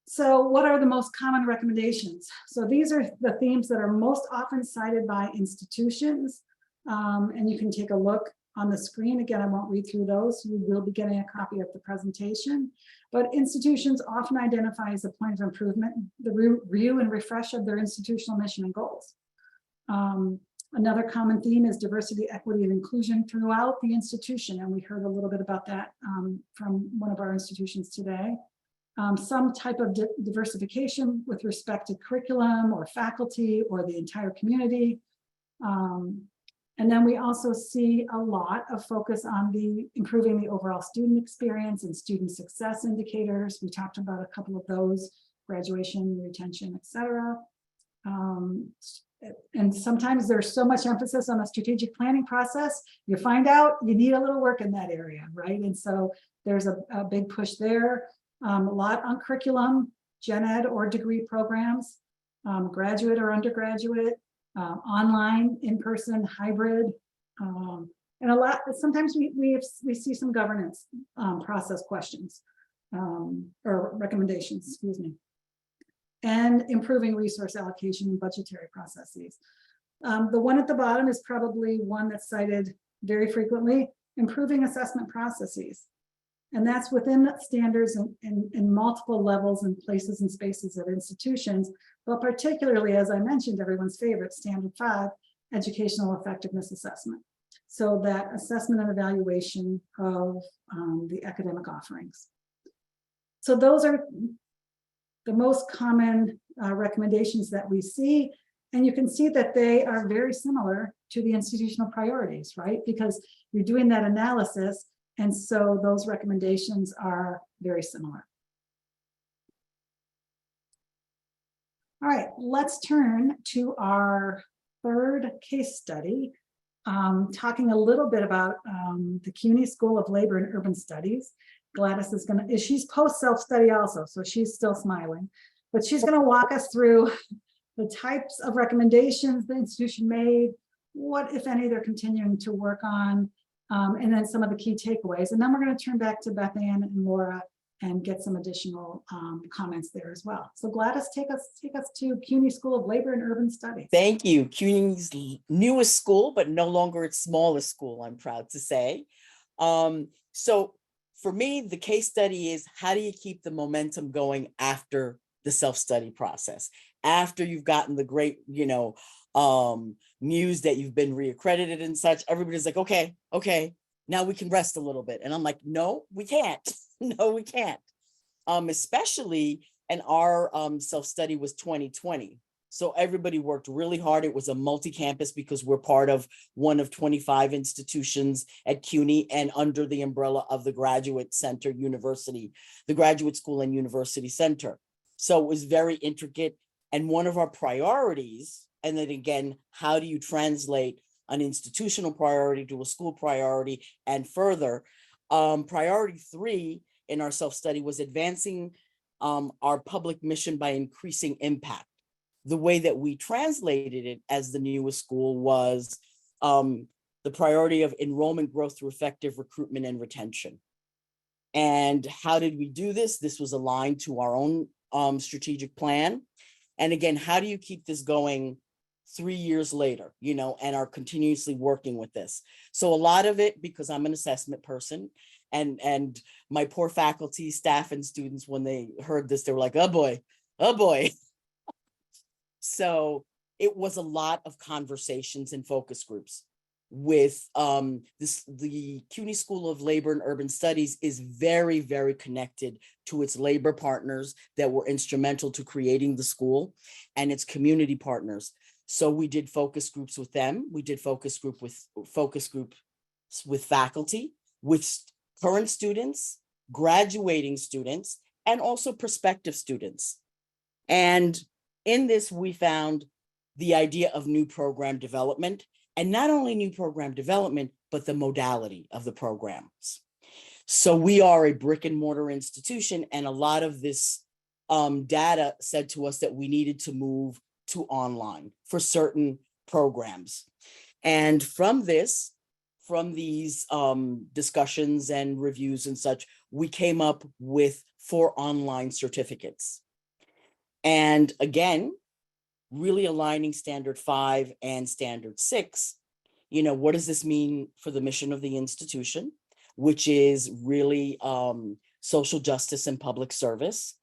So what are the most common recommendations? So these are the themes that are most often cited by institutions. And you can take a look on the screen. Again, I won't read through those. You will be getting a copy of the presentation. But institutions often identify as a point of improvement the review and refresh of their institutional mission and goals. Another common theme is diversity, equity, and inclusion throughout the institution. And we heard a little bit about that from one of our institutions today. Some type of diversification with respect to curriculum or faculty or the entire community. And then we also see a lot of focus on improving the overall student experience and student success indicators. We talked about a couple of those: graduation, retention, et cetera. And sometimes there's so much emphasis on the strategic planning process, you find out you need a little work in that area, right? And so there's a big push there. A lot on curriculum, gen ed or degree programs, graduate or undergraduate, online, in-person, hybrid, and a lot. Sometimes we see some governance process questions or recommendations, excuse me, and improving resource allocation and budgetary processes. The one at the bottom is probably one that's cited very frequently: improving assessment processes. And that's within standards in multiple levels and places and spaces of institutions, but particularly, as I mentioned, everyone's favorite, standard 5, educational effectiveness assessment. So that assessment and evaluation of the academic offerings. So those are the most common recommendations that we see. And you can see that they are very similar to the institutional priorities, right? Because you're doing that analysis, and so those recommendations are very similar. All right, let's turn to our third case study, talking a little bit about the CUNY School of Labor and Urban Studies. Gladys is she's post self-study also, so she's still smiling, but she's gonna walk us through the types of recommendations the institution made, what, if any, they're continuing to work on, and then some of the key takeaways. And then we're going to turn back to Beth Ann and Laura and get some additional comments there as well. So Gladys, take us to CUNY School of Labor and Urban Studies. Thank you. CUNY's newest school, but no longer its smallest school, I'm proud to say. So for me, the case study is, how do you keep the momentum going after the self-study process? After you've gotten the great, news that you've been reaccredited and such, everybody's like, okay, now we can rest a little bit. And I'm like, no, we can't. No, we can't. Especially, and our self-study was 2020. So everybody worked really hard. It was a multi-campus because we're part of one of 25 institutions at CUNY and under the umbrella of the Graduate Center University, the Graduate School and University Center. So it was very intricate. And one of our priorities, and then again, how do you translate an institutional priority to a school priority and further? Priority 3 in our self-study was advancing our public mission by increasing impact. The way that we translated it as the newest school was the priority of enrollment growth through effective recruitment and retention. And how did we do this? This was aligned to our own strategic plan. And again, how do you keep this going 3 years later, and are continuously working with this? So a lot of it, because I'm an assessment person, and my poor faculty, staff, and students, when they heard this, they were like, oh boy. So it was a lot of conversations and focus groups with the CUNY School of Labor and Urban Studies is very, very connected to its labor partners that were instrumental to creating the school and its community partners. So we did focus groups with them. We did focus groups with faculty, with current students, graduating students, and also prospective students. And in this, we found the idea of new program development, and not only new program development, but the modality of the programs. So we are a brick and mortar institution, and a lot of this data said to us that we needed to move to online for certain programs. And from these discussions and reviews and such, we came up with 4 online certificates. And again, really aligning standard 5 and standard 6. You know, what does this mean for the mission of the institution, which is really social justice and public service.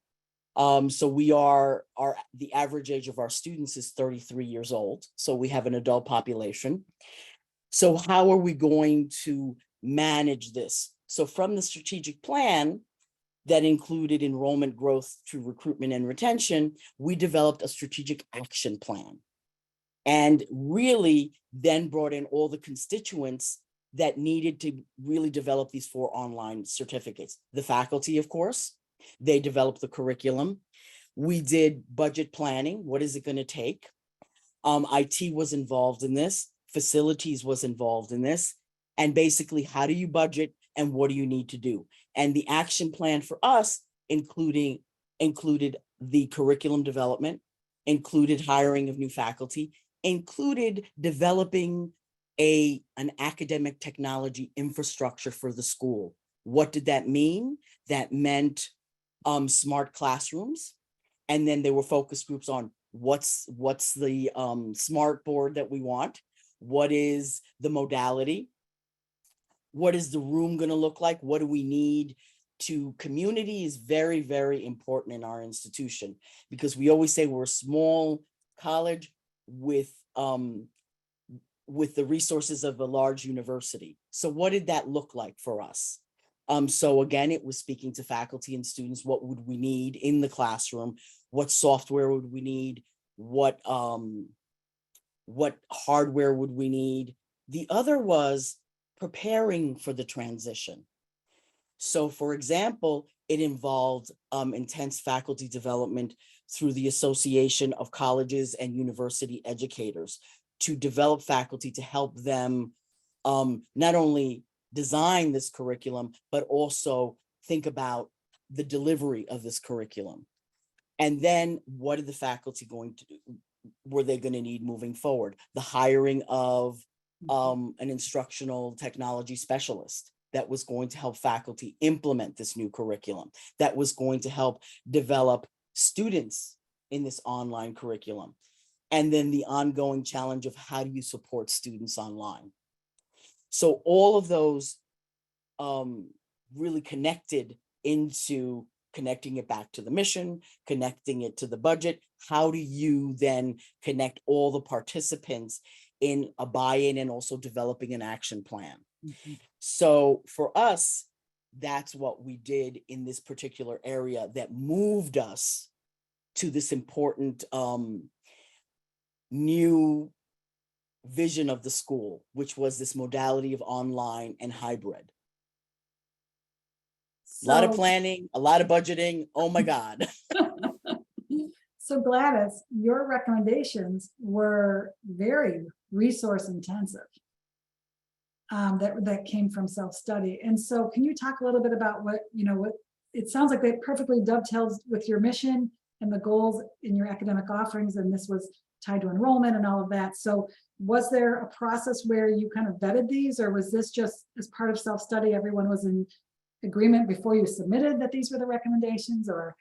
So the average age of our students is 33 years old. So we have an adult population. So how are we going to manage this? So from the strategic plan that included enrollment growth through recruitment and retention, we developed a strategic action plan and really then brought in all the constituents that needed to really develop these 4 online certificates. The faculty, of course, they developed the curriculum. We did budget planning. What is it going to take? IT was involved in this. Facilities was involved in this. And basically, how do you budget and what do you need to do? And the action plan for us included the curriculum development, included hiring of new faculty, included developing an academic technology infrastructure for the school. What did that mean? That meant smart classrooms. And then there were focus groups on what's the smart board that we want? What is the modality? What is the room going to look like? What do we need to? Community is very, very important in our institution because we always say we're a small college with the resources of a large university. So what did that look like for us? So again, it was speaking to faculty and students. What would we need in the classroom? What software would we need? What hardware would we need? The other was preparing for the transition. So for example, it involved intense faculty development through the Association of Colleges and University Educators to develop faculty to help them not only design this curriculum, but also think about the delivery of this curriculum. And then what are the faculty were they going to need moving forward? The hiring of an instructional technology specialist that was going to help faculty implement this new curriculum, that was going to help develop students in this online curriculum. And then the ongoing challenge of how do you support students online? So all of those really connected into connecting it back to the mission, connecting it to the budget. How do you then connect all the participants in a buy-in and also developing an action plan? Mm-hmm. So for us, that's what we did in this particular area that moved us to this important new vision of the school, which was this modality of online and hybrid. A lot of planning, a lot of budgeting. Oh my God. So Gladys, your recommendations were very resource intensive. That came from self-study. And so can you talk a little bit about what it sounds like that perfectly dovetails with your mission and the goals in your academic offerings, and this was tied to enrollment and all of that. So was there a process where you kind of vetted these, or was this just as part of self-study, everyone was in agreement before you submitted that these were the recommendations? Or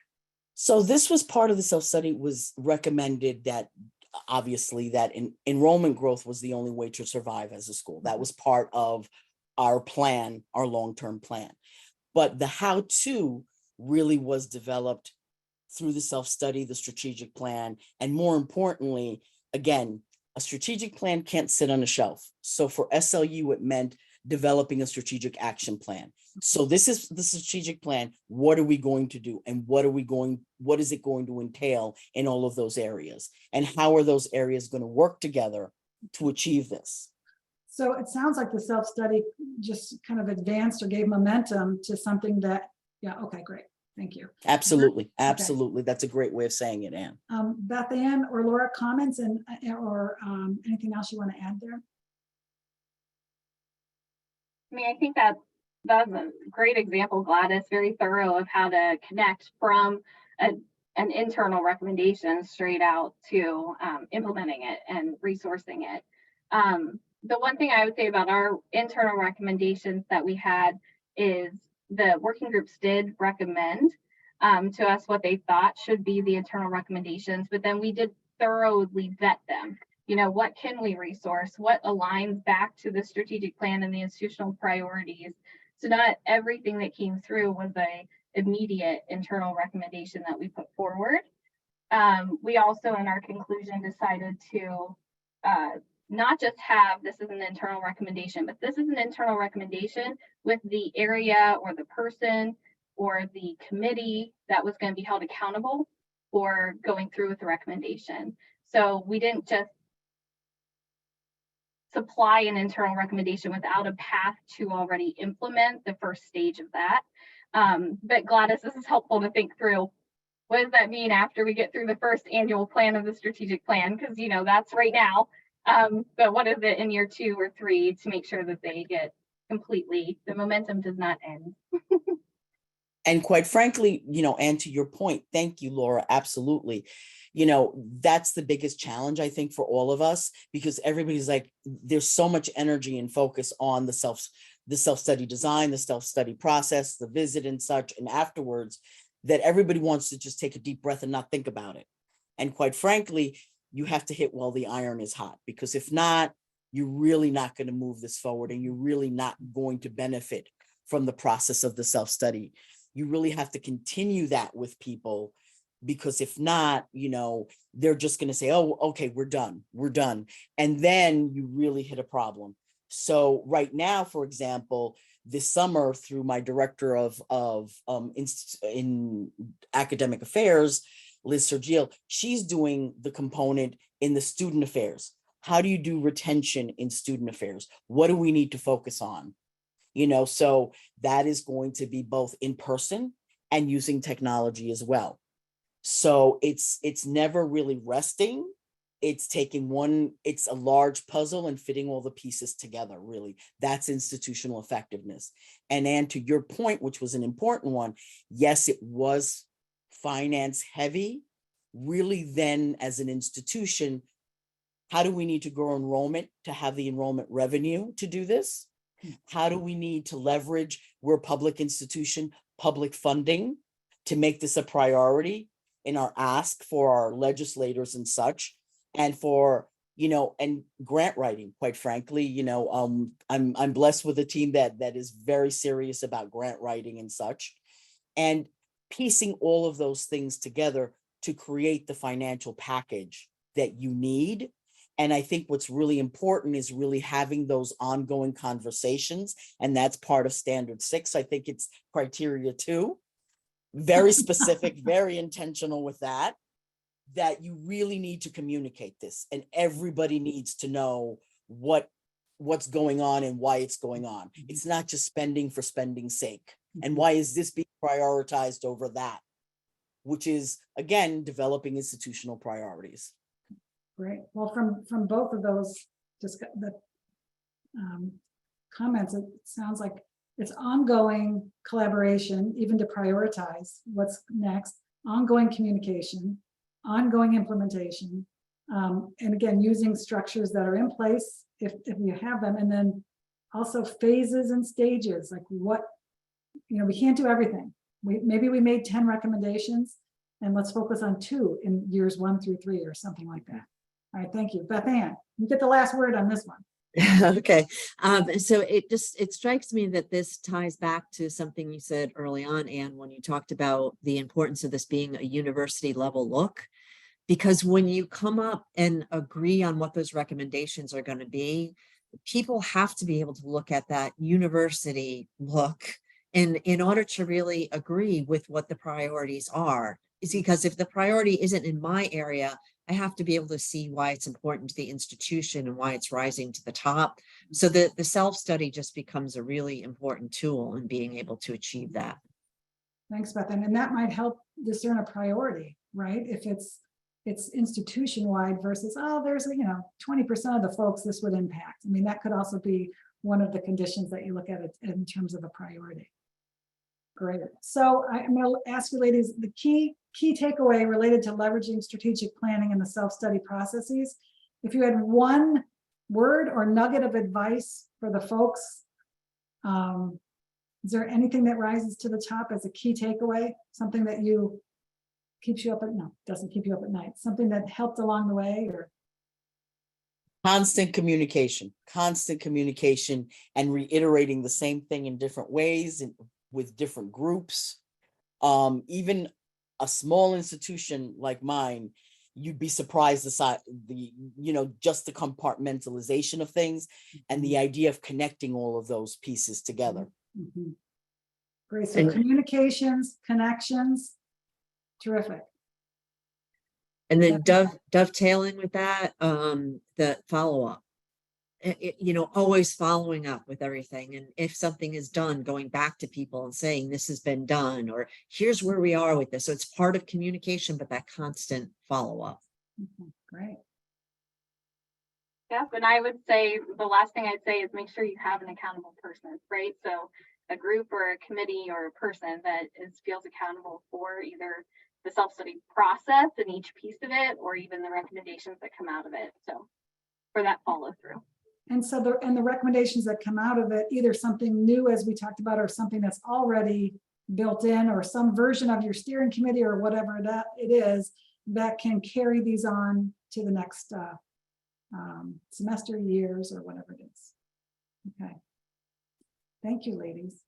so this was part of the self-study. Was recommended that obviously that enrollment growth was the only way to survive as a school. That was part of our plan, our long-term plan. But the how-to really was developed through the self-study, the strategic plan, and more importantly, again, a strategic plan can't sit on a shelf. So for SLU, it meant developing a strategic action plan. So this is the strategic plan. What are we going to do? And what is it going to entail in all of those areas? And how are those areas going to work together to achieve this? So it sounds like the self-study just kind of advanced or gave momentum to something that, yeah, okay, great. Thank you. Absolutely. Absolutely. That's a great way of saying it, Ann. Beth Ann or Laura, comments or anything else you want to add there? I mean, I think that's a great example, Gladys, very thorough of how to connect from an internal recommendation straight out to implementing it and resourcing it. The one thing I would say about our internal recommendations that we had is the working groups did recommend to us what they thought should be the internal recommendations, but then we did thoroughly vet them. You know, what can we resource? What aligns back to the strategic plan and the institutional priorities? So not everything that came through was a immediate internal recommendation that we put forward. We also, in our conclusion, decided to not just have this is an internal recommendation, but this is an internal recommendation with the area or the person or the committee that was going to be held accountable for going through with the recommendation. So we didn't just supply an internal recommendation without a path to already implement the first stage of that. But Gladys, this is helpful to think through. What does that mean after we get through the first annual plan of the strategic plan? Because, you know, that's right now. But what is it in year 2 or 3 to make sure that they get completely, the momentum does not end. And quite frankly, you know, and to your point, thank you, Laura, absolutely. You know, that's the biggest challenge, I think, for all of us, because everybody's like, there's so much energy and focus on the self-study design, the self-study process, the visit and such, and afterwards, that everybody wants to just take a deep breath and not think about it. And quite frankly, you have to hit while the iron is hot, because if not, you're really not going to move this forward, and you're really not going to benefit from the process of the self-study. You really have to continue that with people, because if not, you know, they're just going to say, oh, okay, we're done. And then you really hit a problem. So right now, for example, this summer, through my director in academic affairs, Liz Sergio, she's doing the component in the student affairs. How do you do retention in student affairs? What do we need to focus on? You know, so that is going to be both in person and using technology as well. So it's never really resting. It's it's a large puzzle and fitting all the pieces together, really. That's institutional effectiveness. And to your point, which was an important one, yes, it was finance heavy. Really, then as an institution, how do we need to grow enrollment to have the enrollment revenue to do this? How do we need to leverage, we're a public institution, public funding to make this a priority in our ask for our legislators and such, and for, you know, and grant writing, quite frankly, you know, I'm blessed with a team that is very serious about grant writing and such, and piecing all of those things together to create the financial package that you need. And I think what's really important is really having those ongoing conversations. And that's part of standard 6. I think it's criteria 2, very specific, very intentional with that you really need to communicate this, and everybody needs to know what's going on and why it's going on. It's not just spending for spending's sake. And why is this being prioritized over that? Which is, again, developing institutional priorities. Great. Well, from both of those comments, it sounds like it's ongoing collaboration, even to prioritize what's next, ongoing communication, ongoing implementation, and again, using structures that are in place if you have them, and then also phases and stages, like what, you know, we can't do everything. Maybe we made 10 recommendations, and let's focus on 2 in years 1 through 3 or something like that. All right, thank you. Beth Ann, you get the last word on this one. Okay. So it strikes me that this ties back to something you said early on, Anne, when you talked about the importance of this being a university level look. Because when you come up and agree on what those recommendations are going to be, people have to be able to look at that university look in order to really agree with what the priorities are. Is because if the priority isn't in my area, I have to be able to see why it's important to the institution and why it's rising to the top. So the self-study just becomes a really important tool in being able to achieve that. Thanks, Beth. And that might help discern a priority, right? If it's institution-wide versus, oh, there's, 20% of the folks this would impact. I mean, that could also be one of the conditions that you look at it in terms of a priority. Great. So I'm going to ask you ladies, the key takeaway related to leveraging strategic planning and the self-study processes. If you had one word or nugget of advice for the folks, is there anything that rises to the top as a key takeaway? Something that keeps you up at no, doesn't keep you up at night. Something that helped along the way, or Constant communication and reiterating the same thing in different ways and with different groups. Even a small institution like mine, you'd be surprised just the compartmentalization of things and the idea of connecting all of those pieces together. Mm-hmm. Great. So communications, connections, terrific. And then dovetailing with that, the follow-up, always following up with everything. And if something is done, going back to people and saying, this has been done, or here's where we are with this. So it's part of communication, but that constant follow-up. Mm-hmm. Great. Yeah, and I would say the last thing I'd say is make sure you have an accountable person, right? So a group or a committee or a person that feels accountable for either the self-study process and each piece of it, or even the recommendations that come out of it. So for that follow through. And so the recommendations that come out of it, either something new as we talked about, or something that's already built in, or some version of your steering committee or whatever that it is, that can carry these on to the next semester, years, or whatever it is. Okay. Thank you, ladies.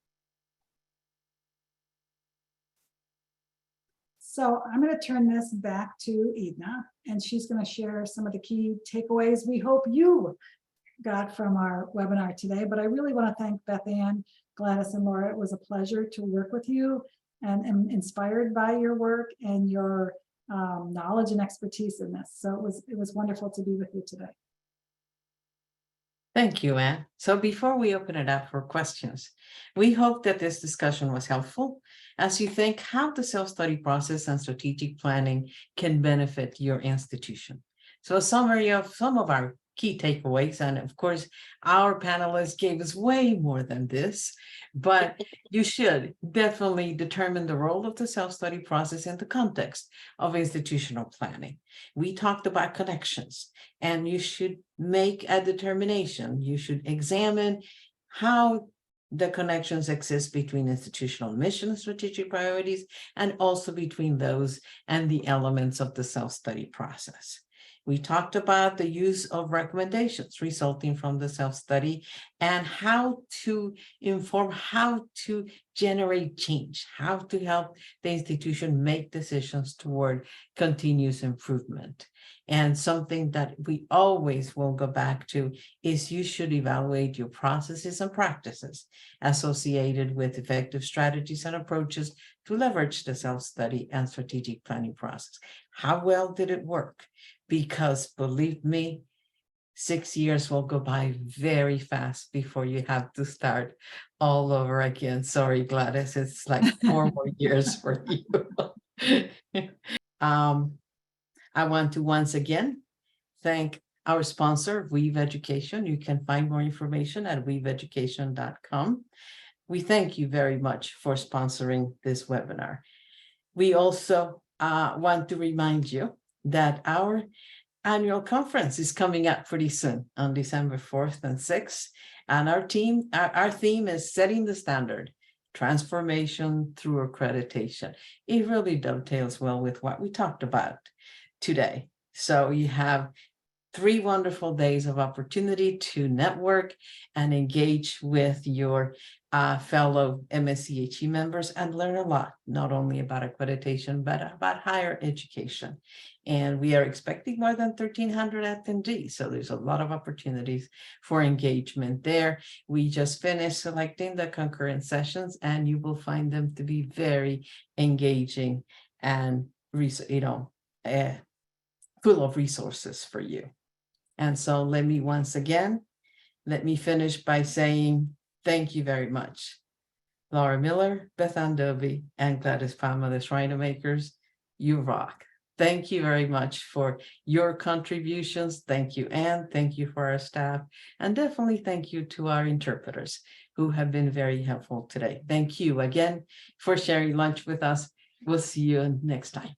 So I'm going to turn this back to Edna, and she's going to share some of the key takeaways we hope you got from our webinar today. But I really want to thank Beth Ann, Gladys, and Laura. It was a pleasure to work with you, and am inspired by your work and your knowledge and expertise in this. So it was wonderful to be with you today. Thank you, Anne. So before we open it up for questions, we hope that this discussion was helpful as you think how the self-study process and strategic planning can benefit your institution. So a summary of some of our key takeaways, and of course, our panelists gave us way more than this, but you should definitely determine the role of the self-study process in the context of institutional planning. We talked about connections, and you should make a determination. You should examine how the connections exist between institutional mission and strategic priorities, and also between those and the elements of the self-study process. We talked about the use of recommendations resulting from the self-study and how to inform, how to generate change, how to help the institution make decisions toward continuous improvement. And something that we always will go back to is you should evaluate your processes and practices associated with effective strategies and approaches to leverage the self-study and strategic planning process. How well did it work? Because believe me, 6 years will go by very fast before you have to start all over again. Sorry, Gladys, it's like 4 more years for you. I want to once again thank our sponsor, Weave Education. You can find more information at weaveeducation.com. We thank you very much for sponsoring this webinar. We also want to remind you that our annual conference is coming up pretty soon on December 4th and 6th. And our theme is setting the standard, transformation through accreditation. It really dovetails well with what we talked about today. So you have 3 wonderful days of opportunity to network and engage with your fellow MSCHE members and learn a lot, not only about accreditation, but about higher education. And we are expecting more than 1,300 attendees. So there's a lot of opportunities for engagement there. We just finished selecting the concurrent sessions, and you will find them to be very engaging and, full of resources for you. And so let me finish by saying thank you very much. Laura Miller, Beth Andovi, and Gladys Palma, the Shrine Makers, you rock. Thank you very much for your contributions. Thank you, Anne. Thank you for our staff. And definitely thank you to our interpreters who have been very helpful today. Thank you again for sharing lunch with us. We'll see you next time.